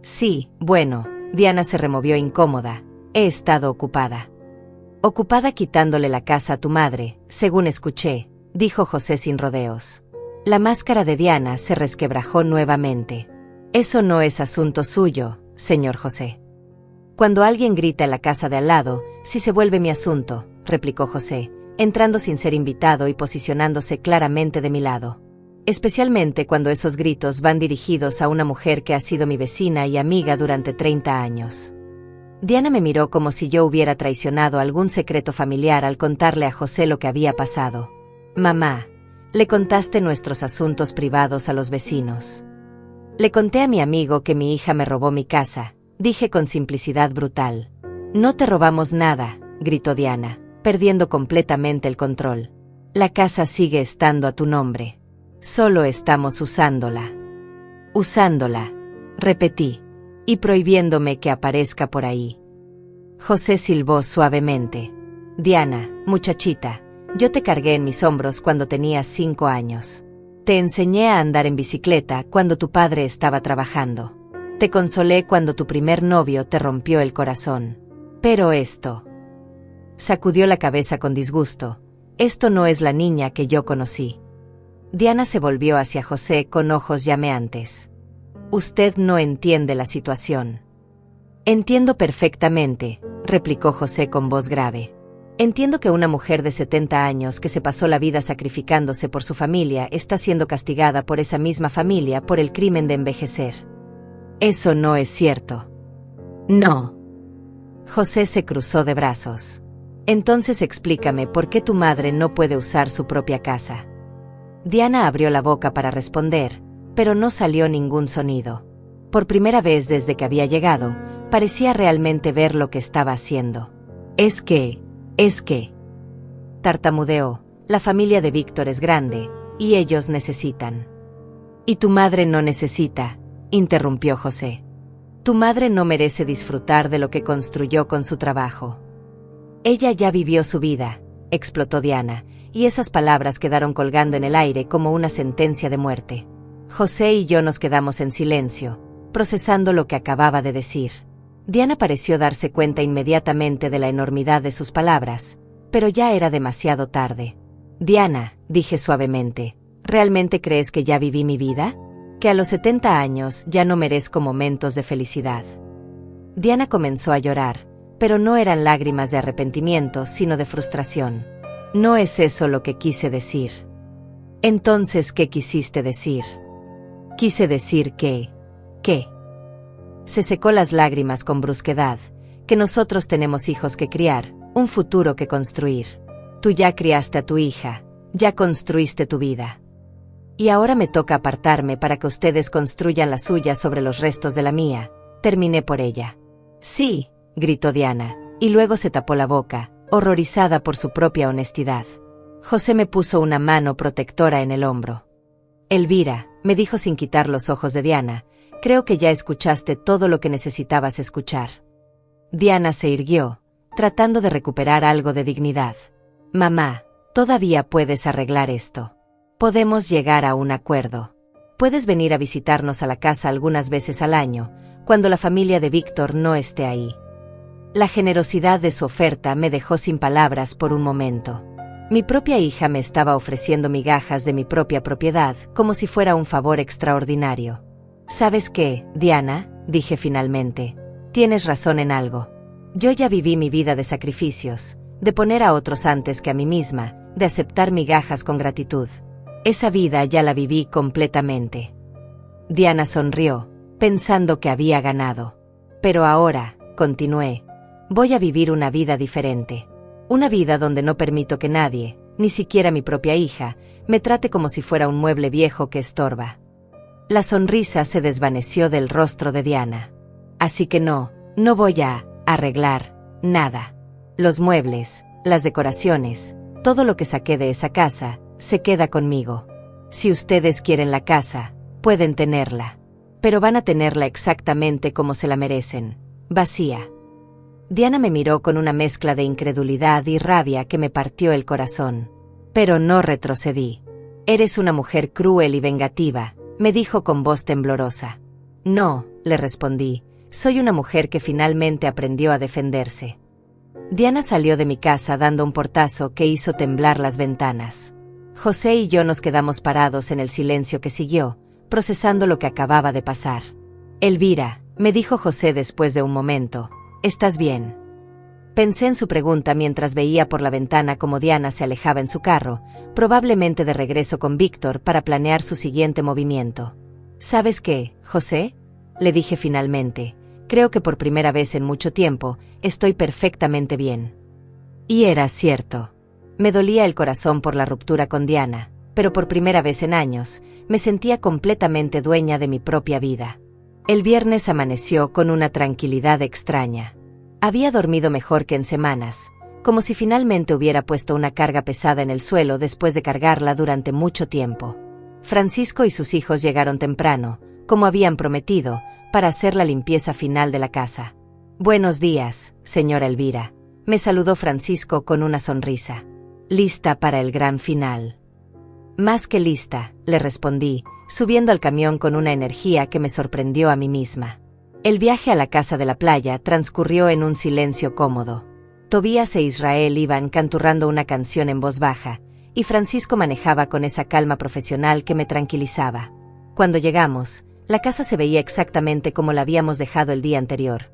«Sí, bueno», Diana se removió incómoda. «He estado ocupada». «Ocupada quitándole la casa a tu madre, según escuché», dijo José sin rodeos. La máscara de Diana se resquebrajó nuevamente. «Eso no es asunto suyo, señor José». «Cuando alguien grita en la casa de al lado, sí se vuelve mi asunto», replicó José, entrando sin ser invitado y posicionándose claramente de mi lado. «Especialmente cuando esos gritos van dirigidos a una mujer que ha sido mi vecina y amiga durante 30 años». Diana me miró como si yo hubiera traicionado algún secreto familiar al contarle a José lo que había pasado. «Mamá, le contaste nuestros asuntos privados a los vecinos». «Le conté a mi amigo que mi hija me robó mi casa», dije con simplicidad brutal. «No te robamos nada», gritó Diana, perdiendo completamente el control. «La casa sigue estando a tu nombre. Solo estamos usándola». «Usándola», repetí, «y prohibiéndome que aparezca por ahí». José silbó suavemente. «Diana, muchachita, yo te cargué en mis hombros cuando tenías 5 años. Te enseñé a andar en bicicleta cuando tu padre estaba trabajando. Te consolé cuando tu primer novio te rompió el corazón. Pero esto…». Sacudió la cabeza con disgusto. «Esto no es la niña que yo conocí». Diana se volvió hacia José con ojos llameantes. Usted no entiende la situación. Entiendo perfectamente, replicó José con voz grave. Entiendo que una mujer de 70 años que se pasó la vida sacrificándose por su familia está siendo castigada por esa misma familia por el crimen de envejecer. Eso no es cierto. No. José se cruzó de brazos. Entonces explícame por qué tu madre no puede usar su propia casa. Diana abrió la boca para responder, pero no salió ningún sonido. Por primera vez desde que había llegado, parecía realmente ver lo que estaba haciendo. Es que... tartamudeó, la familia de Víctor es grande, y ellos necesitan. Y tu madre no necesita, interrumpió José. Tu madre no merece disfrutar de lo que construyó con su trabajo. Ella ya vivió su vida, explotó Diana, y esas palabras quedaron colgando en el aire como una sentencia de muerte. José y yo nos quedamos en silencio, procesando lo que acababa de decir. Diana pareció darse cuenta inmediatamente de la enormidad de sus palabras, pero ya era demasiado tarde. Diana, dije suavemente, ¿realmente crees que ya viví mi vida? ¿Que a los 70 años ya no merezco momentos de felicidad? Diana comenzó a llorar, pero no eran lágrimas de arrepentimiento, sino de frustración. No es eso lo que quise decir. Entonces, ¿qué quisiste decir? Quise decir que... Se secó las lágrimas con brusquedad, que nosotros tenemos hijos que criar, un futuro que construir. Tú ya criaste a tu hija, ya construiste tu vida. Y ahora me toca apartarme para que ustedes construyan la suya sobre los restos de la mía. Terminé por ella. Sí, gritó Diana, y luego se tapó la boca, horrorizada por su propia honestidad. José me puso una mano protectora en el hombro. Elvira, me dijo sin quitar los ojos de Diana, creo que ya escuchaste todo lo que necesitabas escuchar. Diana se irguió, tratando de recuperar algo de dignidad. Mamá, todavía puedes arreglar esto. Podemos llegar a un acuerdo. Puedes venir a visitarnos a la casa algunas veces al año, cuando la familia de Víctor no esté ahí. La generosidad de su oferta me dejó sin palabras por un momento. Mi propia hija me estaba ofreciendo migajas de mi propia propiedad, como si fuera un favor extraordinario. ¿Sabes qué, Diana?, dije finalmente. Tienes razón en algo. Yo ya viví mi vida de sacrificios, de poner a otros antes que a mí misma, de aceptar migajas con gratitud. Esa vida ya la viví completamente. Diana sonrió, pensando que había ganado. Pero ahora, continué, voy a vivir una vida diferente. Una vida donde no permito que nadie, ni siquiera mi propia hija, me trate como si fuera un mueble viejo que estorba. La sonrisa se desvaneció del rostro de Diana. Así que no voy a arreglar nada. Los muebles, las decoraciones, todo lo que saqué de esa casa, se queda conmigo. Si ustedes quieren la casa, pueden tenerla. Pero van a tenerla exactamente como se la merecen, vacía. Diana me miró con una mezcla de incredulidad y rabia que me partió el corazón. Pero no retrocedí. Eres una mujer cruel y vengativa, me dijo con voz temblorosa. No, le respondí, soy una mujer que finalmente aprendió a defenderse. Diana salió de mi casa dando un portazo que hizo temblar las ventanas. José y yo nos quedamos parados en el silencio que siguió, procesando lo que acababa de pasar. Elvira, me dijo José después de un momento, ¿estás bien? Pensé en su pregunta mientras veía por la ventana cómo Diana se alejaba en su carro, probablemente de regreso con Víctor para planear su siguiente movimiento. ¿Sabes qué, José?, le dije finalmente, creo que por primera vez en mucho tiempo, estoy perfectamente bien. Y era cierto. Me dolía el corazón por la ruptura con Diana, pero por primera vez en años, me sentía completamente dueña de mi propia vida. El viernes amaneció con una tranquilidad extraña. Había dormido mejor que en semanas, como si finalmente hubiera puesto una carga pesada en el suelo después de cargarla durante mucho tiempo. Francisco y sus hijos llegaron temprano, como habían prometido, para hacer la limpieza final de la casa. Buenos días, señora Elvira, me saludó Francisco con una sonrisa. ¿Lista para el gran final? Más que lista, le respondí, subiendo al camión con una energía que me sorprendió a mí misma. El viaje a la casa de la playa transcurrió en un silencio cómodo. Tobías e Israel iban canturrando una canción en voz baja, y Francisco manejaba con esa calma profesional que me tranquilizaba. Cuando llegamos, La casa se veía exactamente como la habíamos dejado el día anterior.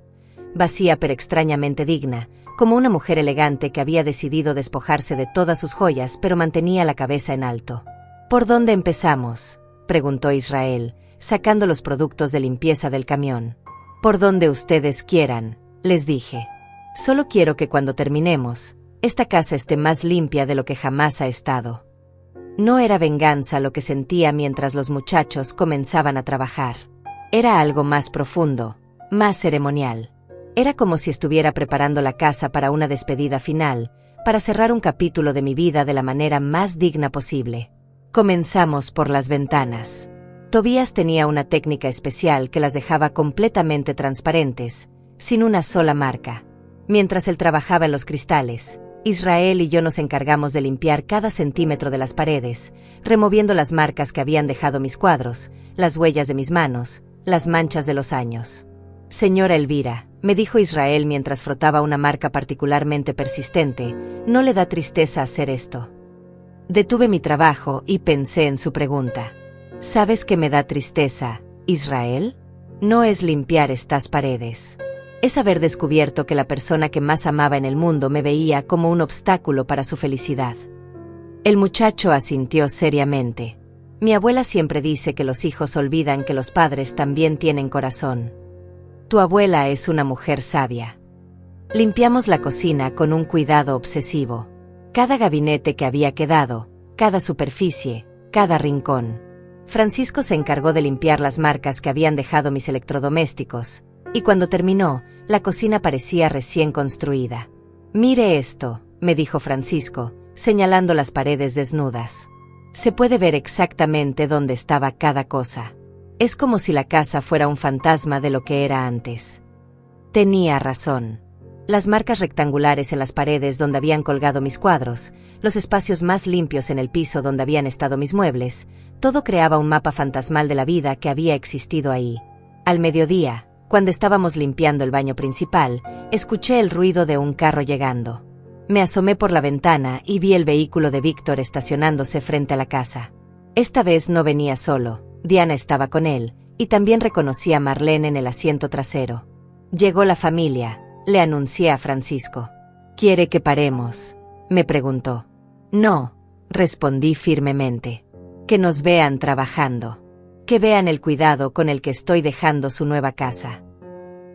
Vacía pero extrañamente digna, como una mujer elegante que había decidido despojarse de todas sus joyas pero mantenía la cabeza en alto. ¿Por dónde empezamos?, preguntó Israel, sacando los productos de limpieza del camión. Por donde ustedes quieran, les dije. Solo quiero que cuando terminemos, esta casa esté más limpia de lo que jamás ha estado. No era venganza lo que sentía mientras los muchachos comenzaban a trabajar. Era algo más profundo, más ceremonial. Era como si estuviera preparando la casa para una despedida final, para cerrar un capítulo de mi vida de la manera más digna posible. Comenzamos por las ventanas. Tobías tenía una técnica especial que las dejaba completamente transparentes, sin una sola marca. Mientras él trabajaba en los cristales, Israel y yo nos encargamos de limpiar cada centímetro de las paredes, removiendo las marcas que habían dejado mis cuadros, las huellas de mis manos, las manchas de los años. Señora Elvira, me dijo Israel mientras frotaba una marca particularmente persistente, ¿no le da tristeza hacer esto? Detuve mi trabajo y pensé en su pregunta. ¿Sabes qué me da tristeza, Israel? No es limpiar estas paredes. Es haber descubierto que la persona que más amaba en el mundo me veía como un obstáculo para su felicidad. El muchacho asintió seriamente. Mi abuela siempre dice que los hijos olvidan que los padres también tienen corazón. Tu abuela es una mujer sabia. Limpiamos la cocina con un cuidado obsesivo. Cada gabinete que había quedado, cada superficie, cada rincón. Francisco se encargó de limpiar las marcas que habían dejado mis electrodomésticos, y cuando terminó, la cocina parecía recién construida. Mire esto, me dijo Francisco, señalando las paredes desnudas. Se puede ver exactamente dónde estaba cada cosa. Es como si la casa fuera un fantasma de lo que era antes. Tenía razón. Las marcas rectangulares en las paredes donde habían colgado mis cuadros, los espacios más limpios en el piso donde habían estado mis muebles, todo creaba un mapa fantasmal de la vida que había existido ahí. Al mediodía, cuando estábamos limpiando el baño principal, escuché el ruido de un carro llegando. Me asomé por la ventana y vi el vehículo de Víctor estacionándose frente a la casa. Esta vez no venía solo, Diana estaba con él, y también reconocí a Marlene en el asiento trasero. Llegó la familia, le anuncié a Francisco. ¿Quiere que paremos?, me preguntó. No, respondí firmemente. Que nos vean trabajando. Que vean el cuidado con el que estoy dejando su nueva casa.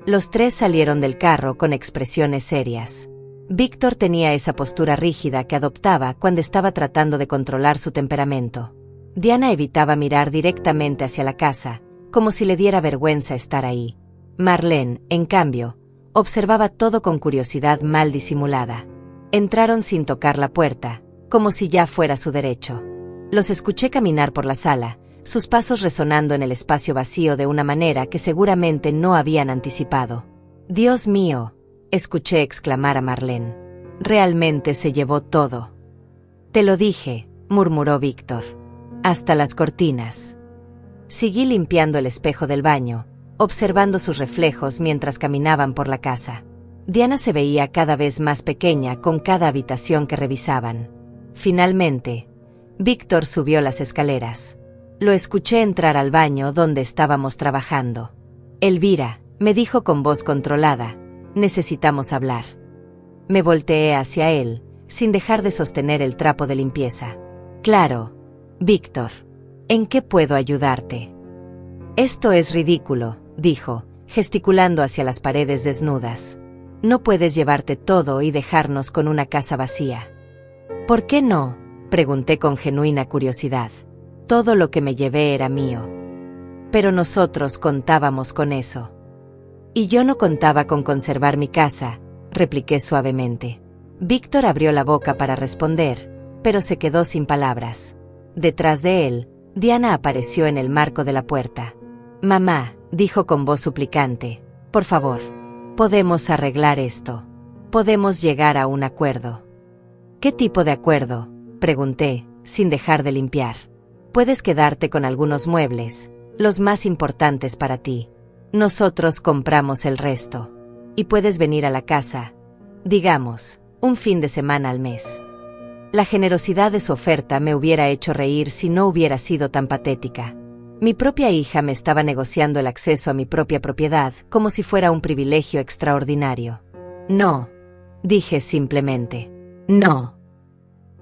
Los tres salieron del carro con expresiones serias. Víctor tenía esa postura rígida que adoptaba cuando estaba tratando de controlar su temperamento. Diana evitaba mirar directamente hacia la casa, como si le diera vergüenza estar ahí. Marlene, en cambio, observaba todo con curiosidad mal disimulada. Entraron sin tocar la puerta, como si ya fuera su derecho. Los escuché caminar por la sala, sus pasos resonando en el espacio vacío de una manera que seguramente no habían anticipado. «Dios mío», escuché exclamar a Marlene. «Realmente se llevó todo». «Te lo dije», murmuró Víctor. «Hasta las cortinas». Seguí limpiando el espejo del baño, observando sus reflejos mientras caminaban por la casa. Diana se veía cada vez más pequeña con cada habitación que revisaban. Finalmente, Víctor subió las escaleras. Lo escuché entrar al baño donde estábamos trabajando. «Elvira», me dijo con voz controlada, «necesitamos hablar». Me volteé hacia él, sin dejar de sostener el trapo de limpieza. «Claro, Víctor. ¿En qué puedo ayudarte?» «Esto es ridículo», dijo, gesticulando hacia las paredes desnudas. «No puedes llevarte todo y dejarnos con una casa vacía». «¿Por qué no?», pregunté con genuina curiosidad. Todo lo que me llevé era mío. Pero nosotros contábamos con eso. Y yo no contaba con conservar mi casa, repliqué suavemente. Víctor abrió la boca para responder, pero se quedó sin palabras. Detrás de él, Diana apareció en el marco de la puerta. «Mamá», dijo con voz suplicante, «por favor, podemos arreglar esto. Podemos llegar a un acuerdo». «¿Qué tipo de acuerdo?», pregunté, sin dejar de limpiar. «Puedes quedarte con algunos muebles, los más importantes para ti. Nosotros compramos el resto. Y puedes venir a la casa, digamos, un fin de semana al mes». La generosidad de su oferta me hubiera hecho reír si no hubiera sido tan patética. Mi propia hija me estaba negociando el acceso a mi propia propiedad como si fuera un privilegio extraordinario. No, dije simplemente. No.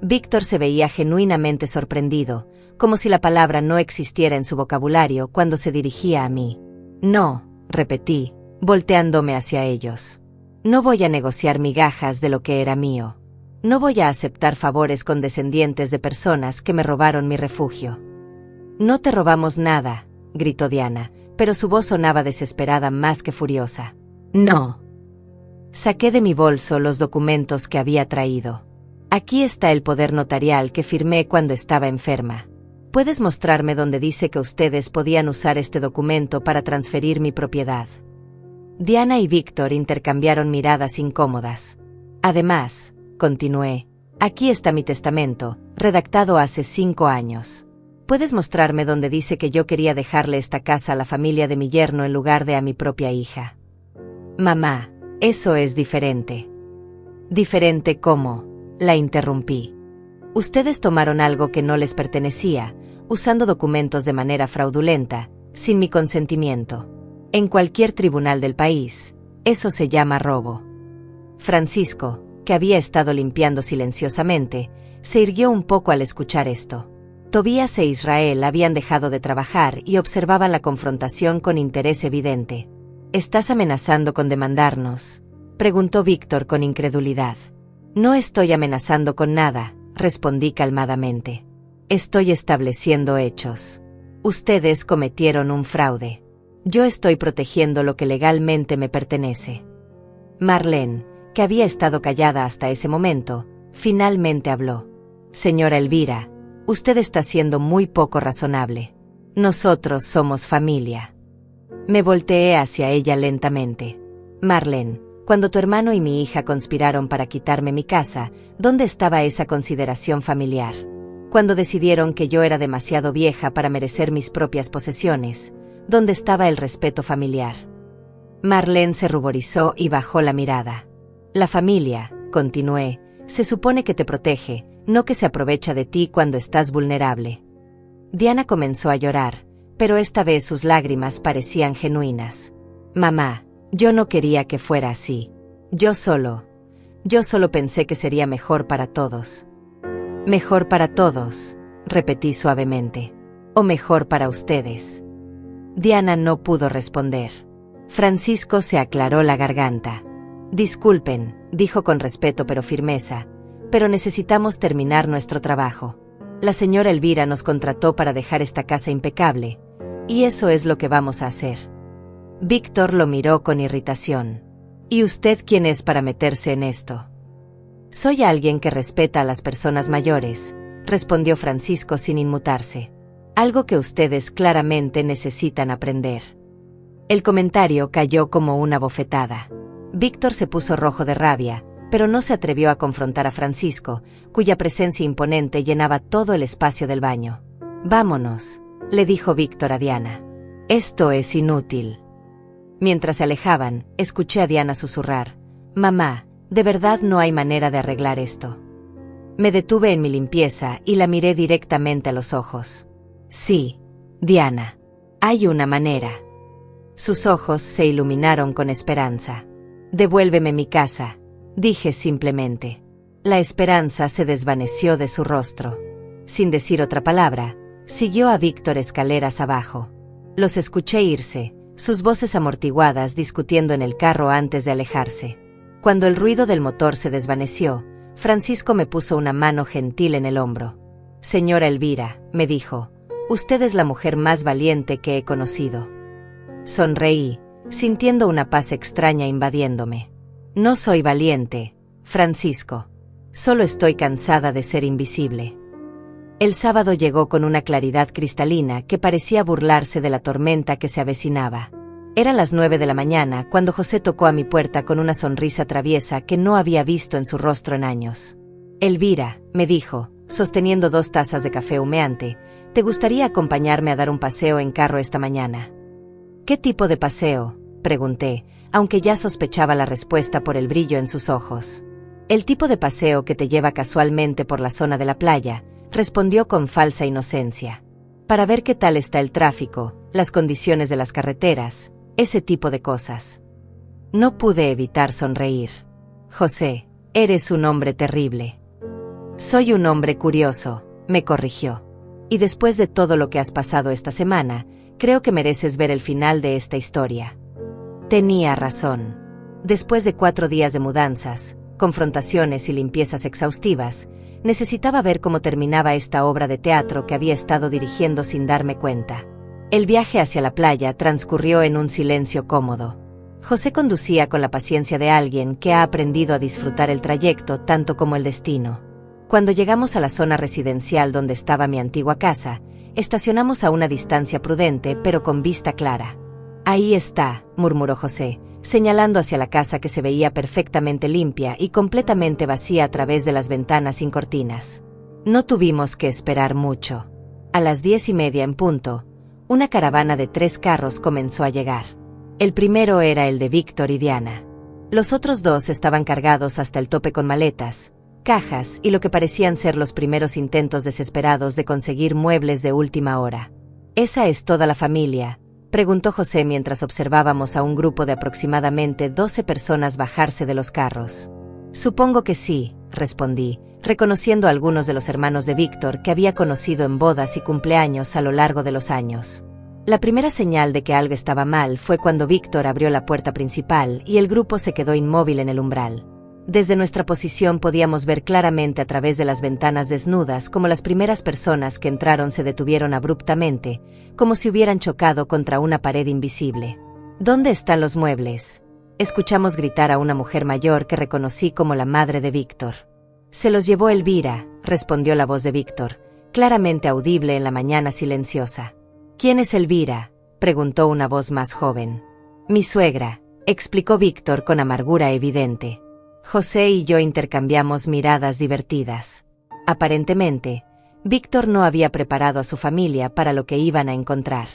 Víctor se veía genuinamente sorprendido, como si la palabra no existiera en su vocabulario cuando se dirigía a mí. No, repetí, volteándome hacia ellos. No voy a negociar migajas de lo que era mío. No voy a aceptar favores condescendientes de personas que me robaron mi refugio. No te robamos nada, gritó Diana, pero su voz sonaba desesperada más que furiosa. No. Saqué de mi bolso los documentos que había traído. Aquí está el poder notarial que firmé cuando estaba enferma. ¿Puedes mostrarme dónde dice que ustedes podían usar este documento para transferir mi propiedad? Diana y Víctor intercambiaron miradas incómodas. Además, continué, aquí está mi testamento, redactado hace 5 años. ¿Puedes mostrarme dónde dice que yo quería dejarle esta casa a la familia de mi yerno en lugar de a mi propia hija? Mamá, eso es diferente. ¿Diferente cómo? La interrumpí. Ustedes tomaron algo que no les pertenecía, usando documentos de manera fraudulenta, sin mi consentimiento. En cualquier tribunal del país, eso se llama robo. Francisco, que había estado limpiando silenciosamente, se irguió un poco al escuchar esto. Tobías e Israel habían dejado de trabajar y observaban la confrontación con interés evidente. ¿Estás amenazando con demandarnos?, preguntó Víctor con incredulidad. No estoy amenazando con nada, respondí calmadamente. Estoy estableciendo hechos. Ustedes cometieron un fraude. Yo estoy protegiendo lo que legalmente me pertenece. Marlene, que había estado callada hasta ese momento, finalmente habló. Señora Elvira, usted está siendo muy poco razonable. Nosotros somos familia. Me volteé hacia ella lentamente. Marlene, cuando tu hermano y mi hija conspiraron para quitarme mi casa, ¿dónde estaba esa consideración familiar? Cuando decidieron que yo era demasiado vieja para merecer mis propias posesiones, ¿dónde estaba el respeto familiar? Marlene se ruborizó y bajó la mirada. La familia, continué, se supone que te protege, no que se aprovecha de ti cuando estás vulnerable. Diana comenzó a llorar, pero esta vez sus lágrimas parecían genuinas. Mamá, yo no quería que fuera así. Yo solo pensé que sería mejor para todos. Mejor para todos, repetí suavemente. O mejor para ustedes. Diana no pudo responder. Francisco se aclaró la garganta. Disculpen, dijo con respeto pero firmeza, pero necesitamos terminar nuestro trabajo. La señora Elvira nos contrató para dejar esta casa impecable, y eso es lo que vamos a hacer. Víctor lo miró con irritación. ¿Y usted quién es para meterse en esto? Soy alguien que respeta a las personas mayores, respondió Francisco sin inmutarse. Algo que ustedes claramente necesitan aprender. El comentario cayó como una bofetada. Víctor se puso rojo de rabia, pero no se atrevió a confrontar a Francisco, cuya presencia imponente llenaba todo el espacio del baño. Vámonos, le dijo Víctor a Diana. Esto es inútil. Mientras se alejaban, escuché a Diana susurrar. Mamá, de verdad no hay manera de arreglar esto. Me detuve en mi limpieza y la miré directamente a los ojos. Sí, Diana, hay una manera. Sus ojos se iluminaron con esperanza. Devuélveme mi casa, dije simplemente. La esperanza se desvaneció de su rostro. Sin decir otra palabra, siguió a Víctor escaleras abajo. Los escuché irse, sus voces amortiguadas discutiendo en el carro antes de alejarse. Cuando el ruido del motor se desvaneció, Francisco me puso una mano gentil en el hombro. Señora Elvira, me dijo, usted es la mujer más valiente que he conocido. Sonreí, sintiendo una paz extraña invadiéndome. No soy valiente, Francisco. Solo estoy cansada de ser invisible. El sábado llegó con una claridad cristalina que parecía burlarse de la tormenta que se avecinaba. Eran las 9 de la mañana cuando José tocó a mi puerta con una sonrisa traviesa que no había visto en su rostro en años. Elvira, me dijo, sosteniendo 2 tazas de café humeante, ¿te gustaría acompañarme a dar un paseo en carro esta mañana? ¿Qué tipo de paseo?, pregunté, aunque ya sospechaba la respuesta por el brillo en sus ojos. El tipo de paseo que te lleva casualmente por la zona de la playa, respondió con falsa inocencia. para ver qué tal está el tráfico, las condiciones de las carreteras, ese tipo de cosas. No pude evitar sonreír. José, eres un hombre terrible. Soy un hombre curioso, me corrigió. Y después de todo lo que has pasado esta semana, creo que mereces ver el final de esta historia. Tenía razón. Después de 4 días de mudanzas, confrontaciones y limpiezas exhaustivas, necesitaba ver cómo terminaba esta obra de teatro que había estado dirigiendo sin darme cuenta. El viaje hacia la playa transcurrió en un silencio cómodo. José conducía con la paciencia de alguien que ha aprendido a disfrutar el trayecto tanto como el destino. Cuando llegamos a la zona residencial donde estaba mi antigua casa, estacionamos a una distancia prudente pero con vista clara. Ahí está, murmuró José, señalando hacia la casa que se veía perfectamente limpia y completamente vacía a través de las ventanas sin cortinas. No tuvimos que esperar mucho. A las 10:30 en punto, una caravana de 3 carros comenzó a llegar. El primero era el de Víctor y Diana. Los otros 2 estaban cargados hasta el tope con maletas, cajas y lo que parecían ser los primeros intentos desesperados de conseguir muebles de última hora. ¿Esa es toda la familia?, preguntó José mientras observábamos a un grupo de aproximadamente 12 personas bajarse de los carros. Supongo que sí, respondí, reconociendo a algunos de los hermanos de Víctor que había conocido en bodas y cumpleaños a lo largo de los años. La primera señal de que algo estaba mal fue cuando Víctor abrió la puerta principal y el grupo se quedó inmóvil en el umbral. Desde nuestra posición podíamos ver claramente a través de las ventanas desnudas cómo las primeras personas que entraron se detuvieron abruptamente, como si hubieran chocado contra una pared invisible. ¿Dónde están los muebles?, escuchamos gritar a una mujer mayor que reconocí como la madre de Víctor. Se los llevó Elvira, respondió la voz de Víctor, claramente audible en la mañana silenciosa. ¿Quién es Elvira?, preguntó una voz más joven. Mi suegra, explicó Víctor con amargura evidente. José y yo intercambiamos miradas divertidas. Aparentemente, Víctor no había preparado a su familia para lo que iban a encontrar.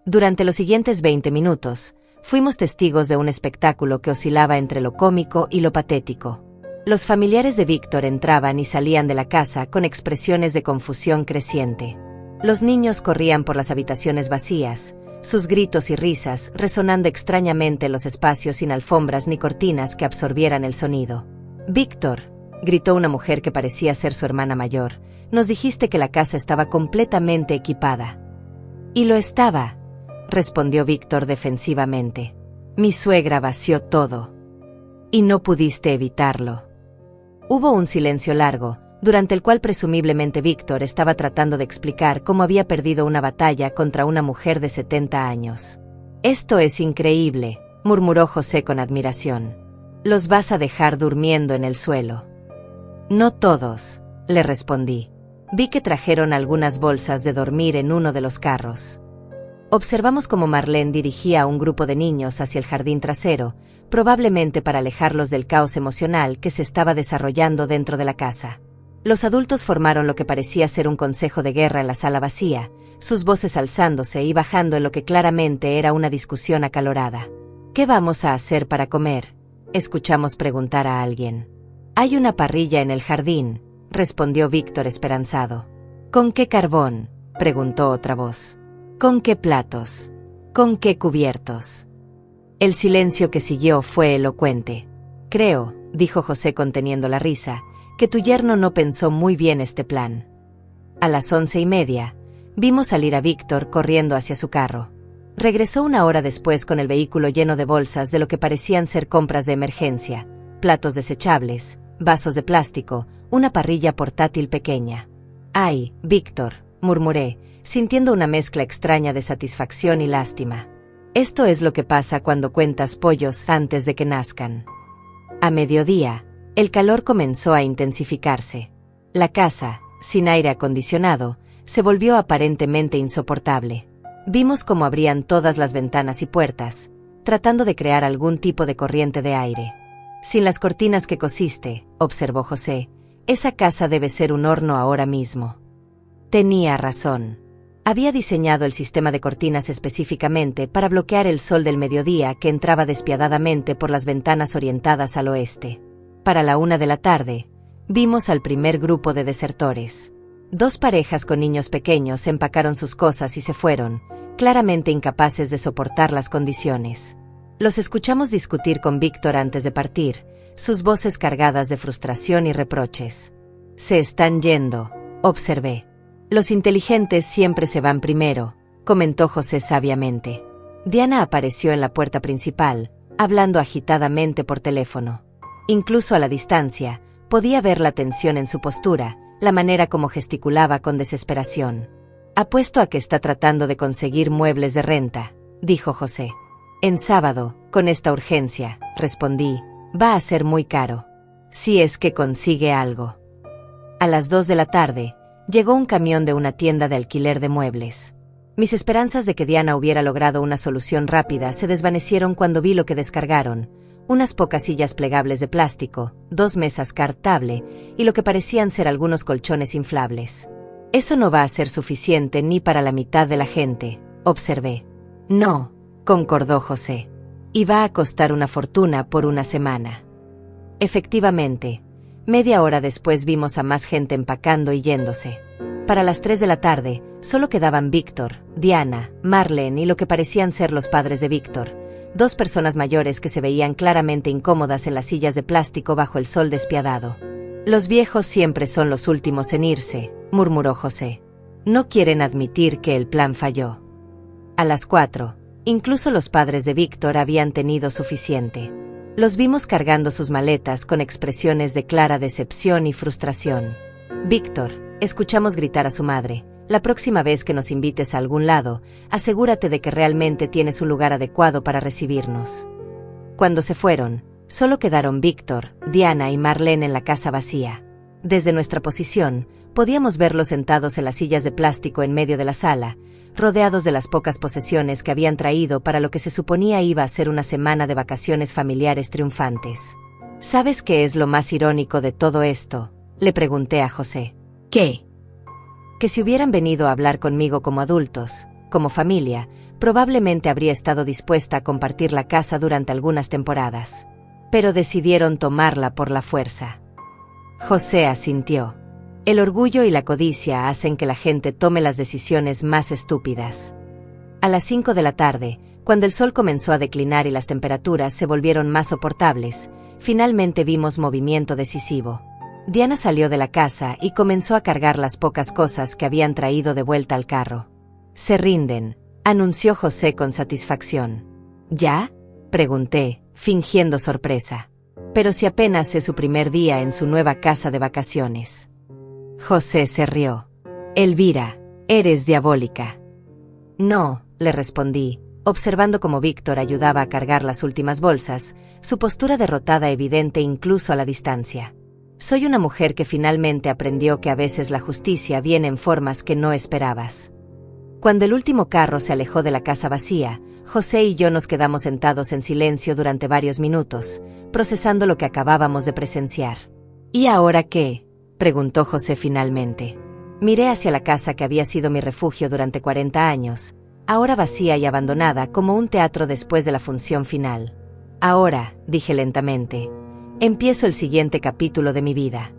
Durante los siguientes 20 minutos, fuimos testigos de un espectáculo que oscilaba entre lo cómico y lo patético. Los familiares de Víctor entraban y salían de la casa con expresiones de confusión creciente. Los niños corrían por las habitaciones vacías, sus gritos y risas resonando extrañamente en los espacios sin alfombras ni cortinas que absorbieran el sonido. Víctor, gritó una mujer que parecía ser su hermana mayor, nos dijiste que la casa estaba completamente equipada. Y lo estaba, respondió Víctor defensivamente. Mi suegra vació todo. Y no pudiste evitarlo. Hubo un silencio largo, durante el cual presumiblemente Víctor estaba tratando de explicar cómo había perdido una batalla contra una mujer de 70 años. Esto es increíble, murmuró José con admiración. Los vas a dejar durmiendo en el suelo. No todos, le respondí. Vi que trajeron algunas bolsas de dormir en uno de los carros. Observamos cómo Marlene dirigía a un grupo de niños hacia el jardín trasero, probablemente para alejarlos del caos emocional que se estaba desarrollando dentro de la casa. Los adultos formaron lo que parecía ser un consejo de guerra en la sala vacía, sus voces alzándose y bajando en lo que claramente era una discusión acalorada. ¿Qué vamos a hacer para comer?, escuchamos preguntar a alguien. Hay una parrilla en el jardín, respondió Víctor esperanzado. ¿Con qué carbón?, preguntó otra voz. ¿Con qué platos? ¿Con qué cubiertos? El silencio que siguió fue elocuente. Creo, dijo José conteniendo la risa, que tu yerno no pensó muy bien este plan. A las 11:30, vimos salir a Víctor corriendo hacia su carro. Regresó una hora después con el vehículo lleno de bolsas de lo que parecían ser compras de emergencia, platos desechables, vasos de plástico, una parrilla portátil pequeña. «Ay, Víctor», murmuré, sintiendo una mezcla extraña de satisfacción y lástima. Esto es lo que pasa cuando cuentas pollos antes de que nazcan. A mediodía, el calor comenzó a intensificarse. La casa, sin aire acondicionado, se volvió aparentemente insoportable. Vimos cómo abrían todas las ventanas y puertas, tratando de crear algún tipo de corriente de aire. Sin las cortinas que cosiste, observó José, esa casa debe ser un horno ahora mismo. Tenía razón. Había diseñado el sistema de cortinas específicamente para bloquear el sol del mediodía que entraba despiadadamente por las ventanas orientadas al oeste. Para la 1 de la tarde, vimos al primer grupo de desertores. 2 parejas con niños pequeños empacaron sus cosas y se fueron, claramente incapaces de soportar las condiciones. Los escuchamos discutir con Víctor antes de partir, sus voces cargadas de frustración y reproches. Se están yendo, observé. Los inteligentes siempre se van primero, comentó José sabiamente. Diana apareció en la puerta principal, hablando agitadamente por teléfono. Incluso a la distancia, podía ver la tensión en su postura, la manera como gesticulaba con desesperación. Apuesto a que está tratando de conseguir muebles de renta, dijo José. En sábado, con esta urgencia, respondí, va a ser muy caro. Si es que consigue algo. A las 2 de la tarde, llegó un camión de una tienda de alquiler de muebles. Mis esperanzas de que Diana hubiera logrado una solución rápida se desvanecieron cuando vi lo que descargaron: unas pocas sillas plegables de plástico, 2 mesas cartable y lo que parecían ser algunos colchones inflables. Eso no va a ser suficiente ni para la mitad de la gente, observé. No, concordó José. Y va a costar una fortuna por una semana. Efectivamente, media hora después vimos a más gente empacando y yéndose. Para las 3 de la tarde, solo quedaban Víctor, Diana, Marlene y lo que parecían ser los padres de Víctor, 2 personas mayores que se veían claramente incómodas en las sillas de plástico bajo el sol despiadado. Los viejos siempre son los últimos en irse, murmuró José. No quieren admitir que el plan falló. A las 4, incluso los padres de Víctor habían tenido suficiente. Los vimos cargando sus maletas con expresiones de clara decepción y frustración. Víctor, escuchamos gritar a su madre, la próxima vez que nos invites a algún lado, asegúrate de que realmente tienes un lugar adecuado para recibirnos. Cuando se fueron, solo quedaron Víctor, Diana y Marlene en la casa vacía. Desde nuestra posición, podíamos verlos sentados en las sillas de plástico en medio de la sala, rodeados de las pocas posesiones que habían traído para lo que se suponía iba a ser una semana de vacaciones familiares triunfantes. ¿Sabes qué es lo más irónico de todo esto?, le pregunté a José. ¿Qué? Que si hubieran venido a hablar conmigo como adultos, como familia, probablemente habría estado dispuesta a compartir la casa durante algunas temporadas. Pero decidieron tomarla por la fuerza. José asintió. El orgullo y la codicia hacen que la gente tome las decisiones más estúpidas. A las 5 de la tarde, cuando el sol comenzó a declinar y las temperaturas se volvieron más soportables, finalmente vimos movimiento decisivo. Diana salió de la casa y comenzó a cargar las pocas cosas que habían traído de vuelta al carro. Se rinden, anunció José con satisfacción. ¿Ya?, pregunté, fingiendo sorpresa. Pero si apenas es su primer día en su nueva casa de vacaciones. José se rió. Elvira, eres diabólica. No, le respondí, observando cómo Víctor ayudaba a cargar las últimas bolsas, su postura derrotada evidente incluso a la distancia. Soy una mujer que finalmente aprendió que a veces la justicia viene en formas que no esperabas. Cuando el último carro se alejó de la casa vacía, José y yo nos quedamos sentados en silencio durante varios minutos, procesando lo que acabábamos de presenciar. ¿Y ahora qué?, preguntó José finalmente. Miré hacia la casa que había sido mi refugio durante 40 años, ahora vacía y abandonada como un teatro después de la función final. Ahora, dije lentamente, empiezo el siguiente capítulo de mi vida.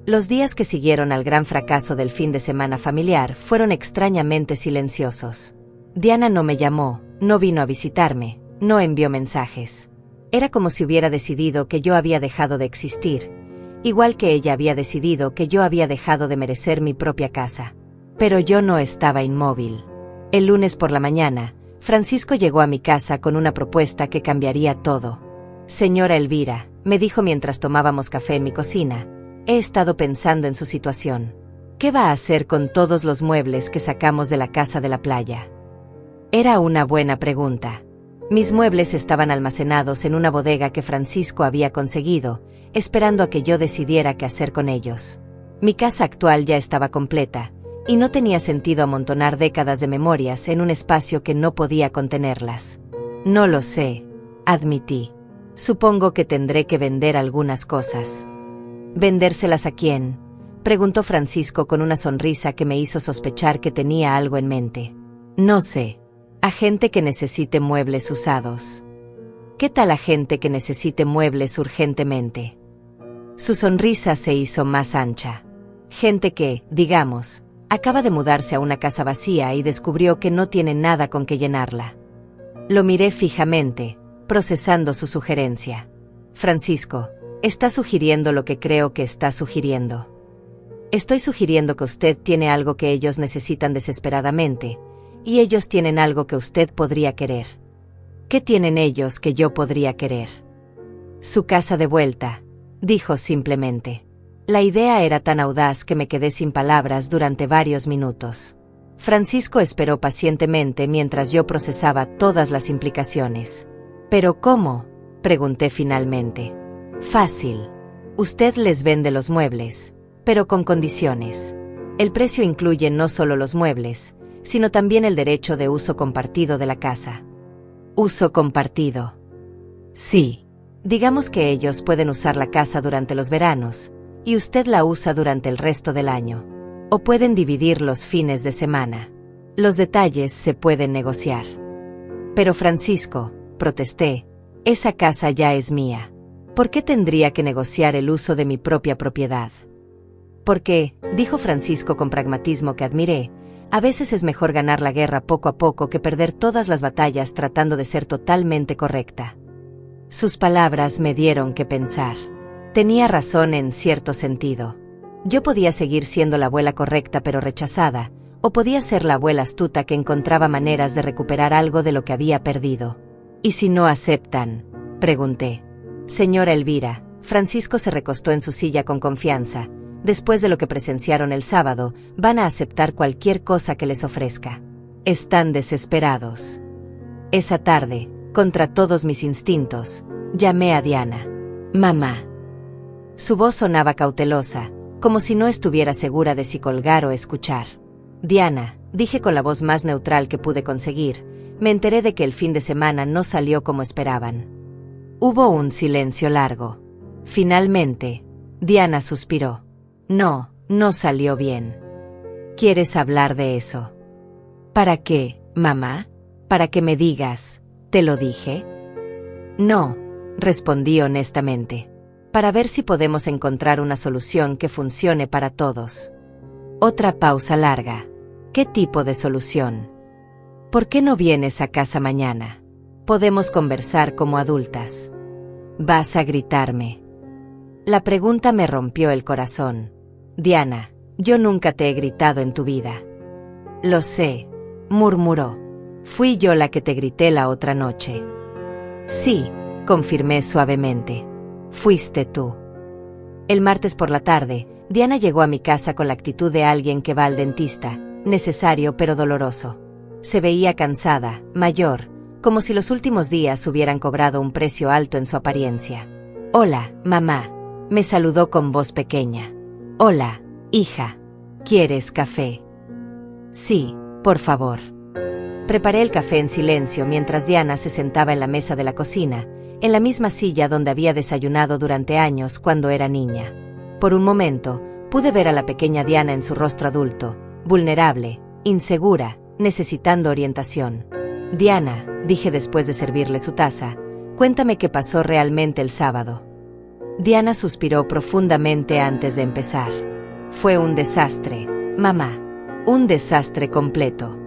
Los días que siguieron al gran fracaso del fin de semana familiar fueron extrañamente silenciosos. Diana no me llamó, no vino a visitarme, no envió mensajes. Era como si hubiera decidido que yo había dejado de existir, igual que ella había decidido que yo había dejado de merecer mi propia casa. Pero yo no estaba inmóvil. El lunes por la mañana, Francisco llegó a mi casa con una propuesta que cambiaría todo. Señora Elvira, me dijo mientras tomábamos café en mi cocina, he estado pensando en su situación. ¿Qué va a hacer con todos los muebles que sacamos de la casa de la playa? Era una buena pregunta. Mis muebles estaban almacenados en una bodega que Francisco había conseguido, esperando a que yo decidiera qué hacer con ellos. Mi casa actual ya estaba completa, y no tenía sentido amontonar décadas de memorias en un espacio que no podía contenerlas. No lo sé, admití. Supongo que tendré que vender algunas cosas. ¿Vendérselas a quién?, preguntó Francisco con una sonrisa que me hizo sospechar que tenía algo en mente. No sé. A gente que necesite muebles usados. ¿Qué tal a gente que necesite muebles urgentemente? Su sonrisa se hizo más ancha. Gente que, digamos, acaba de mudarse a una casa vacía y descubrió que no tiene nada con que llenarla. Lo miré fijamente, procesando su sugerencia. Francisco, está sugiriendo lo que creo que está sugiriendo. Estoy sugiriendo que usted tiene algo que ellos necesitan desesperadamente, y ellos tienen algo que usted podría querer. ¿Qué tienen ellos que yo podría querer? Su casa de vuelta, dijo simplemente. La idea era tan audaz que me quedé sin palabras durante varios minutos. Francisco esperó pacientemente mientras yo procesaba todas las implicaciones. ¿Pero cómo?, pregunté finalmente. Fácil. Usted les vende los muebles, pero con condiciones. El precio incluye no solo los muebles, sino también el derecho de uso compartido de la casa. ¿Uso compartido? Sí. Digamos que ellos pueden usar la casa durante los veranos, y usted la usa durante el resto del año. O pueden dividir los fines de semana. Los detalles se pueden negociar. Pero Francisco, protesté, esa casa ya es mía. ¿Por qué tendría que negociar el uso de mi propia propiedad? Porque, dijo Francisco con pragmatismo que admiré, a veces es mejor ganar la guerra poco a poco que perder todas las batallas tratando de ser totalmente correcta. Sus palabras me dieron que pensar. Tenía razón en cierto sentido. Yo podía seguir siendo la abuela correcta pero rechazada, o podía ser la abuela astuta que encontraba maneras de recuperar algo de lo que había perdido. ¿Y si no aceptan?, pregunté. Señora Elvira, Francisco se recostó en su silla con confianza. Después de lo que presenciaron el sábado, van a aceptar cualquier cosa que les ofrezca. Están desesperados. Esa tarde, contra todos mis instintos, llamé a Diana. Mamá. Su voz sonaba cautelosa, como si no estuviera segura de si colgar o escuchar. Diana, dije con la voz más neutral que pude conseguir, me enteré de que el fin de semana no salió como esperaban. Hubo un silencio largo. Finalmente, Diana suspiró. No, no salió bien. ¿Quieres hablar de eso? ¿Para qué, mamá? ¿Para que me digas, te lo dije? No, respondí honestamente. Para ver si podemos encontrar una solución que funcione para todos. Otra pausa larga. ¿Qué tipo de solución? ¿Por qué no vienes a casa mañana? Podemos conversar como adultas. ¿Vas a gritarme? La pregunta me rompió el corazón. Diana, yo nunca te he gritado en tu vida. Lo sé, murmuró. Fui yo la que te grité la otra noche. Sí, confirmé suavemente. Fuiste tú. El martes por la tarde, Diana llegó a mi casa con la actitud de alguien que va al dentista, necesario pero doloroso. Se veía cansada, mayor, como si los últimos días hubieran cobrado un precio alto en su apariencia. Hola, mamá, me saludó con voz pequeña. Hola, hija, ¿quieres café? Sí, por favor. Preparé el café en silencio mientras Diana se sentaba en la mesa de la cocina, en la misma silla donde había desayunado durante años cuando era niña. Por un momento, pude ver a la pequeña Diana en su rostro adulto, vulnerable, insegura, necesitando orientación. Diana, dije después de servirle su taza, cuéntame qué pasó realmente el sábado. Diana suspiró profundamente antes de empezar. Fue un desastre, mamá. Un desastre completo.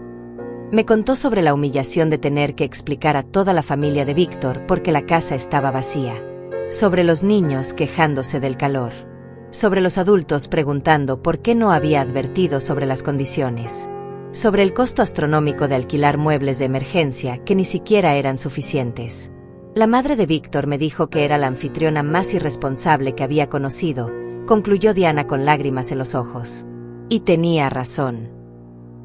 Me contó sobre la humillación de tener que explicar a toda la familia de Víctor porque la casa estaba vacía. Sobre los niños quejándose del calor. Sobre los adultos preguntando por qué no había advertido sobre las condiciones. Sobre el costo astronómico de alquilar muebles de emergencia que ni siquiera eran suficientes. La madre de Víctor me dijo que era la anfitriona más irresponsable que había conocido, concluyó Diana con lágrimas en los ojos. Y tenía razón.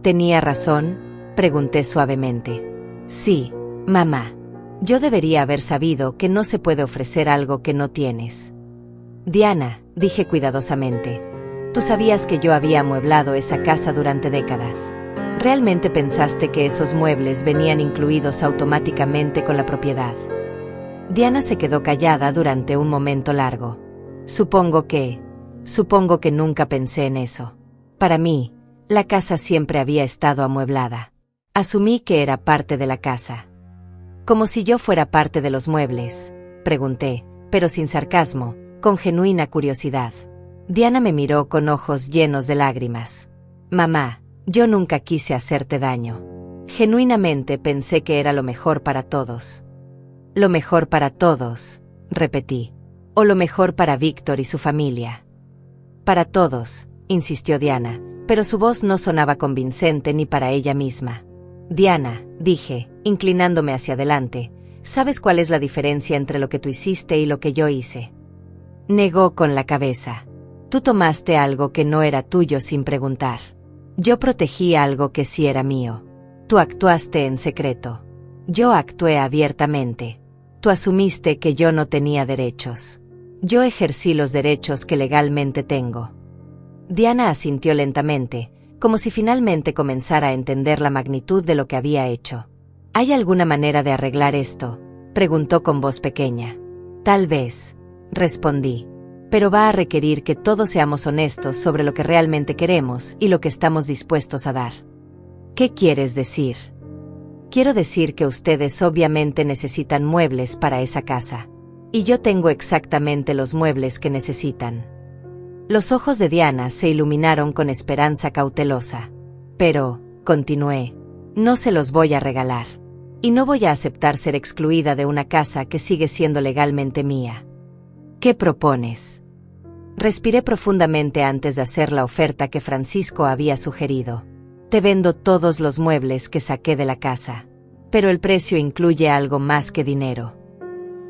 ¿Tenía razón?, pregunté suavemente. Sí, mamá. Yo debería haber sabido que no se puede ofrecer algo que no tienes. Diana, dije cuidadosamente, tú sabías que yo había amueblado esa casa durante décadas. ¿Realmente pensaste que esos muebles venían incluidos automáticamente con la propiedad? Diana se quedó callada durante un momento largo. Supongo que nunca pensé en eso. Para mí, la casa siempre había estado amueblada. Asumí que era parte de la casa. Como si yo fuera parte de los muebles, pregunté, pero sin sarcasmo, con genuina curiosidad. Diana me miró con ojos llenos de lágrimas. Mamá, yo nunca quise hacerte daño. Genuinamente pensé que era lo mejor para todos. Lo mejor para todos, repetí. O lo mejor para Víctor y su familia. Para todos, insistió Diana, pero su voz no sonaba convincente ni para ella misma. Diana, dije, inclinándome hacia adelante, ¿sabes cuál es la diferencia entre lo que tú hiciste y lo que yo hice? Negó con la cabeza. Tú tomaste algo que no era tuyo sin preguntar. Yo protegí algo que sí era mío. Tú actuaste en secreto. Yo actué abiertamente. Tú asumiste que yo no tenía derechos. Yo ejercí los derechos que legalmente tengo. Diana asintió lentamente, como si finalmente comenzara a entender la magnitud de lo que había hecho. ¿Hay alguna manera de arreglar esto?, preguntó con voz pequeña. Tal vez, respondí. Pero va a requerir que todos seamos honestos sobre lo que realmente queremos y lo que estamos dispuestos a dar. ¿Qué quieres decir? Quiero decir que ustedes obviamente necesitan muebles para esa casa. Y yo tengo exactamente los muebles que necesitan. Los ojos de Diana se iluminaron con esperanza cautelosa. Pero, continué, no se los voy a regalar. Y no voy a aceptar ser excluida de una casa que sigue siendo legalmente mía. ¿Qué propones? Respiré profundamente antes de hacer la oferta que Francisco había sugerido. Te vendo todos los muebles que saqué de la casa. Pero el precio incluye algo más que dinero.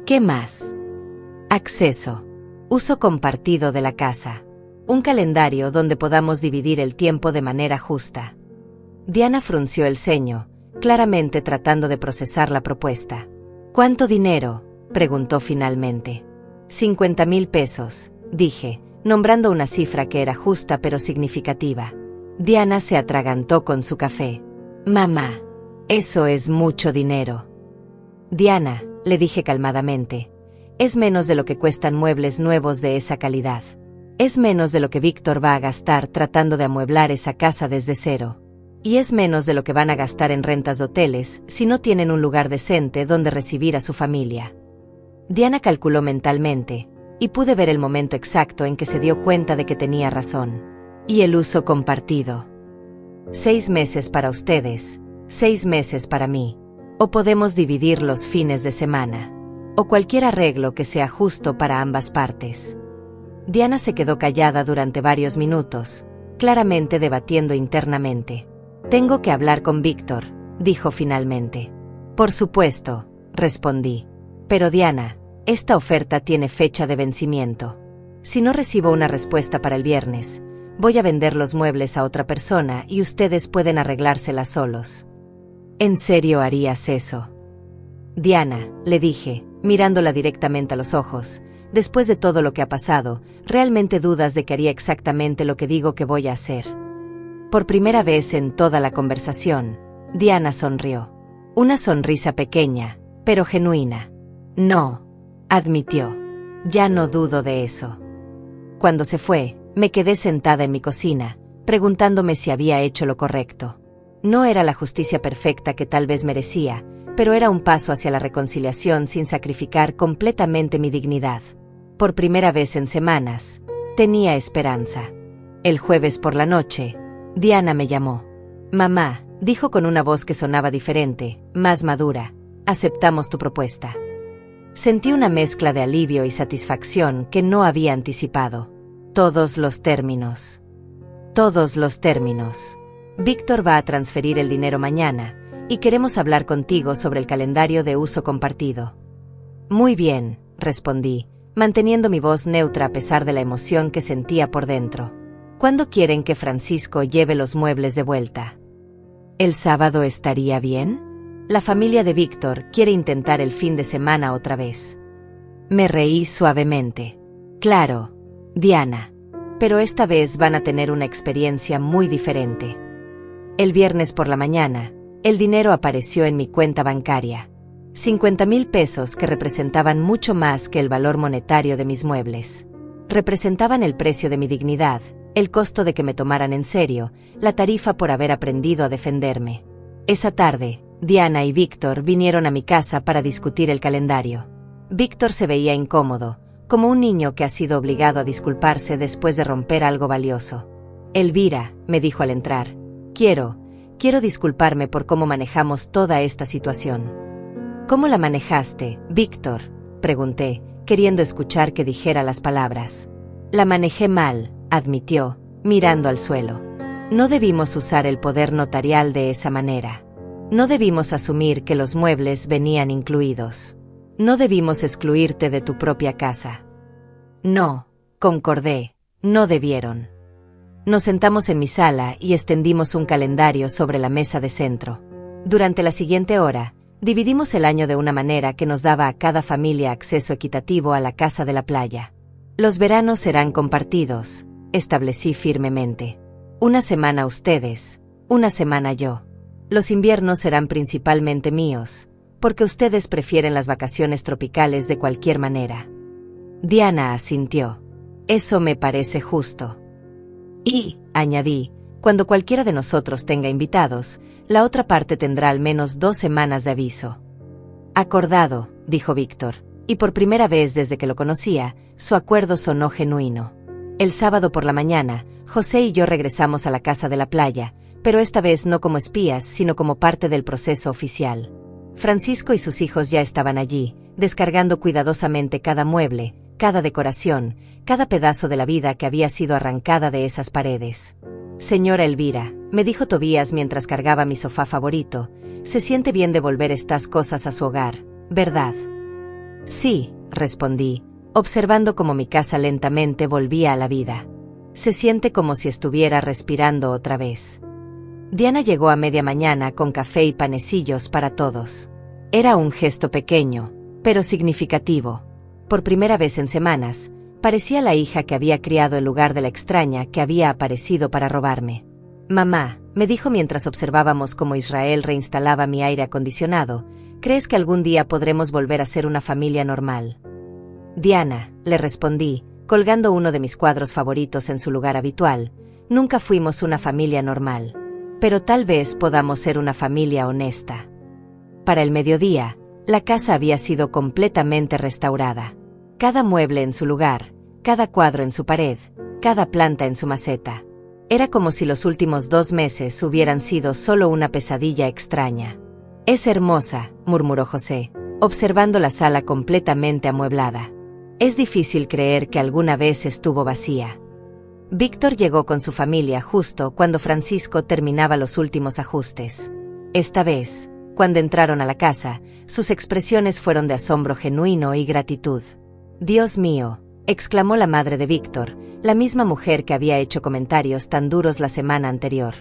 ¿Qué más? Acceso. Uso compartido de la casa. Un calendario donde podamos dividir el tiempo de manera justa. Diana frunció el ceño, claramente tratando de procesar la propuesta. ¿Cuánto dinero?, preguntó finalmente. 50,000 pesos, dije, nombrando una cifra que era justa pero significativa. Diana se atragantó con su café. Mamá, eso es mucho dinero. Diana, le dije calmadamente, es menos de lo que cuestan muebles nuevos de esa calidad. Es menos de lo que Víctor va a gastar tratando de amueblar esa casa desde cero. Y es menos de lo que van a gastar en rentas de hoteles si no tienen un lugar decente donde recibir a su familia. Diana calculó mentalmente, y pude ver el momento exacto en que se dio cuenta de que tenía razón. Y el uso compartido. 6 meses para ustedes, 6 meses para mí. O podemos dividir los fines de semana. O cualquier arreglo que sea justo para ambas partes. Diana se quedó callada durante varios minutos, claramente debatiendo internamente. Tengo que hablar con Víctor, dijo finalmente. Por supuesto, respondí. Pero Diana, esta oferta tiene fecha de vencimiento. Si no recibo una respuesta para el viernes, voy a vender los muebles a otra persona y ustedes pueden arreglárselas solos. ¿En serio harías eso? Diana, le dije, mirándola directamente a los ojos, después de todo lo que ha pasado, ¿realmente dudas de que haría exactamente lo que digo que voy a hacer? Por primera vez en toda la conversación, Diana sonrió. Una sonrisa pequeña, pero genuina. No, admitió. Ya no dudo de eso. Cuando se fue, me quedé sentada en mi cocina, preguntándome si había hecho lo correcto. No era la justicia perfecta que tal vez merecía, pero era un paso hacia la reconciliación sin sacrificar completamente mi dignidad. Por primera vez en semanas, tenía esperanza. El jueves por la noche, Diana me llamó. Mamá, dijo con una voz que sonaba diferente, más madura, aceptamos tu propuesta. Sentí una mezcla de alivio y satisfacción que no había anticipado. Todos los términos. Todos los términos. Víctor va a transferir el dinero mañana, y queremos hablar contigo sobre el calendario de uso compartido. Muy bien, respondí, manteniendo mi voz neutra a pesar de la emoción que sentía por dentro. ¿Cuándo quieren que Francisco lleve los muebles de vuelta? ¿El sábado estaría bien? La familia de Víctor quiere intentar el fin de semana otra vez. Me reí suavemente. Claro, Diana. Pero esta vez van a tener una experiencia muy diferente. El viernes por la mañana, el dinero apareció en mi cuenta bancaria. 50,000 pesos que representaban mucho más que el valor monetario de mis muebles. Representaban el precio de mi dignidad, el costo de que me tomaran en serio, la tarifa por haber aprendido a defenderme. Esa tarde, Diana y Víctor vinieron a mi casa para discutir el calendario. Víctor se veía incómodo, como un niño que ha sido obligado a disculparse después de romper algo valioso. Elvira, me dijo al entrar, quiero disculparme por cómo manejamos toda esta situación. ¿Cómo la manejaste, Víctor?, pregunté, queriendo escuchar que dijera las palabras. La manejé mal, admitió, mirando al suelo. No debimos usar el poder notarial de esa manera. No debimos asumir que los muebles venían incluidos. No debimos excluirte de tu propia casa. No, concordé, no debieron. Nos sentamos en mi sala y extendimos un calendario sobre la mesa de centro. Durante la siguiente hora, dividimos el año de una manera que nos daba a cada familia acceso equitativo a la casa de la playa. Los veranos serán compartidos, establecí firmemente. Una semana ustedes, una semana yo. Los inviernos serán principalmente míos, porque ustedes prefieren las vacaciones tropicales de cualquier manera. Diana asintió. Eso me parece justo. Y, añadí, cuando cualquiera de nosotros tenga invitados, la otra parte tendrá al menos 2 semanas de aviso. Acordado, dijo Víctor, y por primera vez desde que lo conocía, su acuerdo sonó genuino. El sábado por la mañana, José y yo regresamos a la casa de la playa, pero esta vez no como espías, sino como parte del proceso oficial. Francisco y sus hijos ya estaban allí, descargando cuidadosamente cada mueble, cada decoración, cada pedazo de la vida que había sido arrancada de esas paredes. Señora Elvira, me dijo Tobías mientras cargaba mi sofá favorito, se siente bien devolver estas cosas a su hogar, ¿verdad? Sí, respondí, observando cómo mi casa lentamente volvía a la vida. Se siente como si estuviera respirando otra vez. Diana llegó a media mañana con café y panecillos para todos. Era un gesto pequeño, pero significativo. Por primera vez en semanas, parecía la hija que había criado en lugar de la extraña que había aparecido para robarme. Mamá, me dijo mientras observábamos cómo Israel reinstalaba mi aire acondicionado, ¿crees que algún día podremos volver a ser una familia normal? Diana, le respondí, colgando uno de mis cuadros favoritos en su lugar habitual, nunca fuimos una familia normal. Pero tal vez podamos ser una familia honesta. Para el mediodía, la casa había sido completamente restaurada. Cada mueble en su lugar, cada cuadro en su pared, cada planta en su maceta. Era como si los últimos 2 meses hubieran sido solo una pesadilla extraña. Es hermosa, murmuró José, observando la sala completamente amueblada. Es difícil creer que alguna vez estuvo vacía. Víctor llegó con su familia justo cuando Francisco terminaba los últimos ajustes. Esta vez, cuando entraron a la casa, sus expresiones fueron de asombro genuino y gratitud. Dios mío, exclamó la madre de Víctor, la misma mujer que había hecho comentarios tan duros la semana anterior.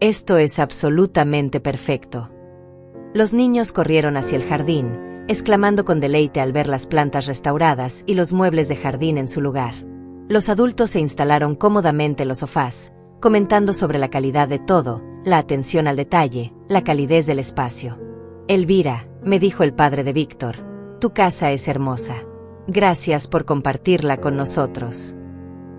Esto es absolutamente perfecto. Los niños corrieron hacia el jardín, exclamando con deleite al ver las plantas restauradas y los muebles de jardín en su lugar. Los adultos se instalaron cómodamente en los sofás, comentando sobre la calidad de todo, la atención al detalle, la calidez del espacio. Elvira, me dijo el padre de Víctor, tu casa es hermosa. Gracias por compartirla con nosotros.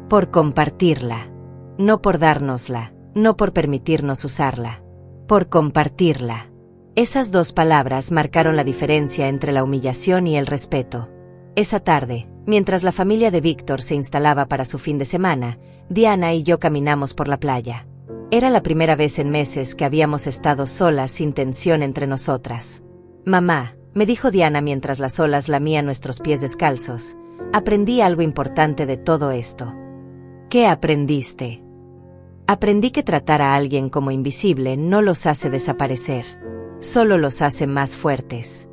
Por compartirla. No por dárnosla, no por permitirnos usarla. Por compartirla. Esas 2 palabras marcaron la diferencia entre la humillación y el respeto. Esa tarde, mientras la familia de Víctor se instalaba para su fin de semana, Diana y yo caminamos por la playa. Era la primera vez en meses que habíamos estado solas sin tensión entre nosotras. Mamá, me dijo Diana mientras las olas lamían nuestros pies descalzos, aprendí algo importante de todo esto. ¿Qué aprendiste? Aprendí que tratar a alguien como invisible no los hace desaparecer, solo los hace más fuertes.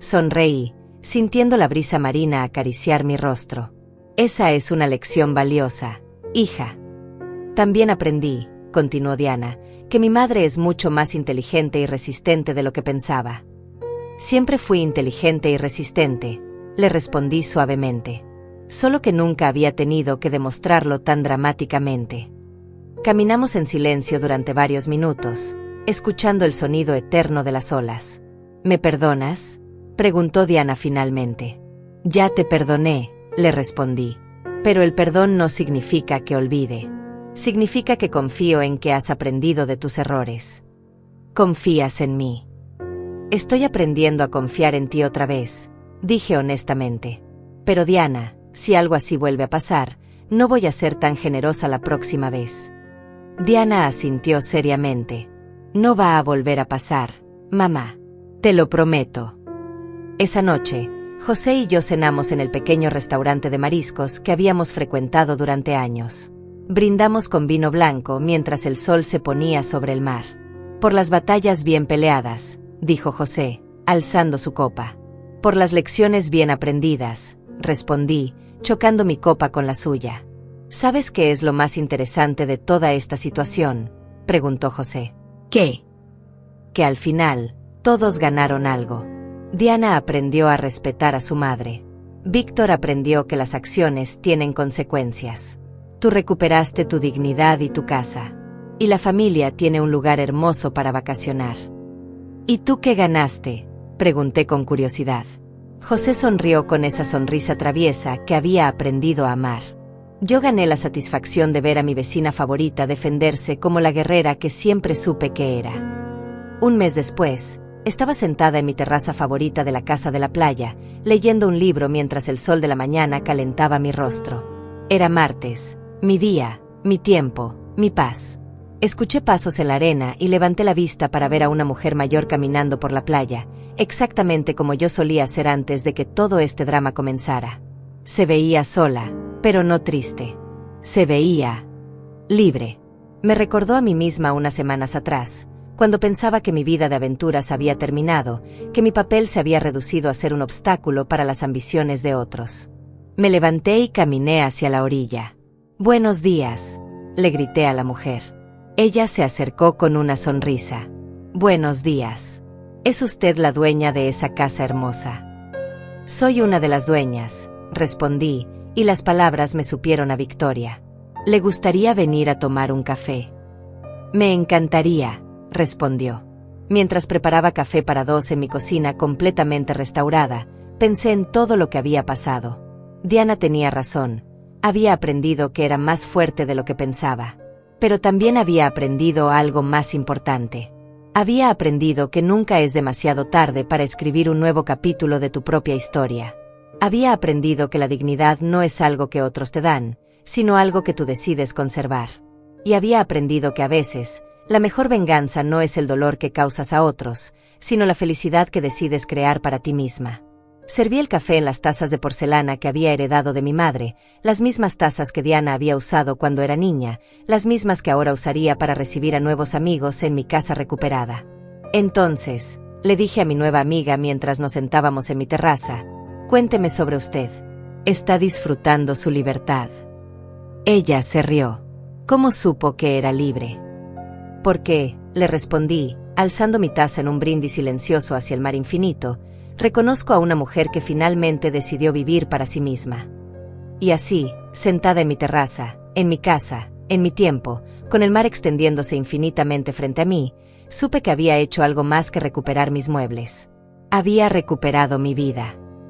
Sonreí, sintiendo la brisa marina acariciar mi rostro. Esa es una lección valiosa, hija. También aprendí, continuó Diana, que mi madre es mucho más inteligente y resistente de lo que pensaba. Siempre fui inteligente y resistente, le respondí suavemente. Solo que nunca había tenido que demostrarlo tan dramáticamente. Caminamos en silencio durante varios minutos, escuchando el sonido eterno de las olas. ¿Me perdonas?, preguntó Diana finalmente. Ya te perdoné, le respondí. Pero el perdón no significa que olvide. Significa que confío en que has aprendido de tus errores. ¿Confías en mí? Estoy aprendiendo a confiar en ti otra vez, dije honestamente. Pero Diana, Si algo así vuelve a pasar, no voy a ser tan generosa la próxima vez. Diana asintió seriamente. No va a volver a pasar, mamá. Te lo prometo. Esa noche, José y yo cenamos en el pequeño restaurante de mariscos que habíamos frecuentado durante años. Brindamos con vino blanco mientras el sol se ponía sobre el mar. Por las batallas bien peleadas, dijo José, alzando su copa. Por las lecciones bien aprendidas, respondí, chocando mi copa con la suya. ¿Sabes qué es lo más interesante de toda esta situación?, preguntó José. ¿Qué? Que al final, todos ganaron algo. Diana aprendió a respetar a su madre. Víctor aprendió que las acciones tienen consecuencias. Tú recuperaste tu dignidad y tu casa. Y la familia tiene un lugar hermoso para vacacionar. ¿Y tú qué ganaste?, pregunté con curiosidad. José sonrió con esa sonrisa traviesa que había aprendido a amar. Yo gané la satisfacción de ver a mi vecina favorita defenderse como la guerrera que siempre supe que era. Un mes después, estaba sentada en mi terraza favorita de la casa de la playa, leyendo un libro mientras el sol de la mañana calentaba mi rostro. Era martes, mi día, mi tiempo, mi paz. Escuché pasos en la arena y levanté la vista para ver a una mujer mayor caminando por la playa, exactamente como yo solía hacer antes de que todo este drama comenzara. Se veía sola, pero no triste. Se veía libre. Me recordó a mí misma unas semanas atrás, cuando pensaba que mi vida de aventuras había terminado, que mi papel se había reducido a ser un obstáculo para las ambiciones de otros. Me levanté y caminé hacia la orilla. «Buenos días», le grité a la mujer. Ella se acercó con una sonrisa. «Buenos días. ¿Es usted la dueña de esa casa hermosa?» «Soy una de las dueñas», respondí, y las palabras me supieron a victoria. «¿Le gustaría venir a tomar un café?» «Me encantaría», respondió. Mientras preparaba café para dos en mi cocina completamente restaurada, pensé en todo lo que había pasado. Diana tenía razón. Había aprendido que era más fuerte de lo que pensaba. Pero también había aprendido algo más importante. Había aprendido que nunca es demasiado tarde para escribir un nuevo capítulo de tu propia historia. Había aprendido que la dignidad no es algo que otros te dan, sino algo que tú decides conservar. Y había aprendido que a veces, la mejor venganza no es el dolor que causas a otros, sino la felicidad que decides crear para ti misma. Serví el café en las tazas de porcelana que había heredado de mi madre, las mismas tazas que Diana había usado cuando era niña, las mismas que ahora usaría para recibir a nuevos amigos en mi casa recuperada. Entonces, le dije a mi nueva amiga mientras nos sentábamos en mi terraza, «Cuénteme sobre usted. ¿Está disfrutando su libertad?» Ella se rió. ¿Cómo supo que era libre? «Porque», le respondí, alzando mi taza en un brindis silencioso hacia el mar infinito, reconozco a una mujer que finalmente decidió vivir para sí misma. Y así, sentada en mi terraza, en mi casa, en mi tiempo, con el mar extendiéndose infinitamente frente a mí, supe que había hecho algo más que recuperar mis muebles. Había recuperado mi vida.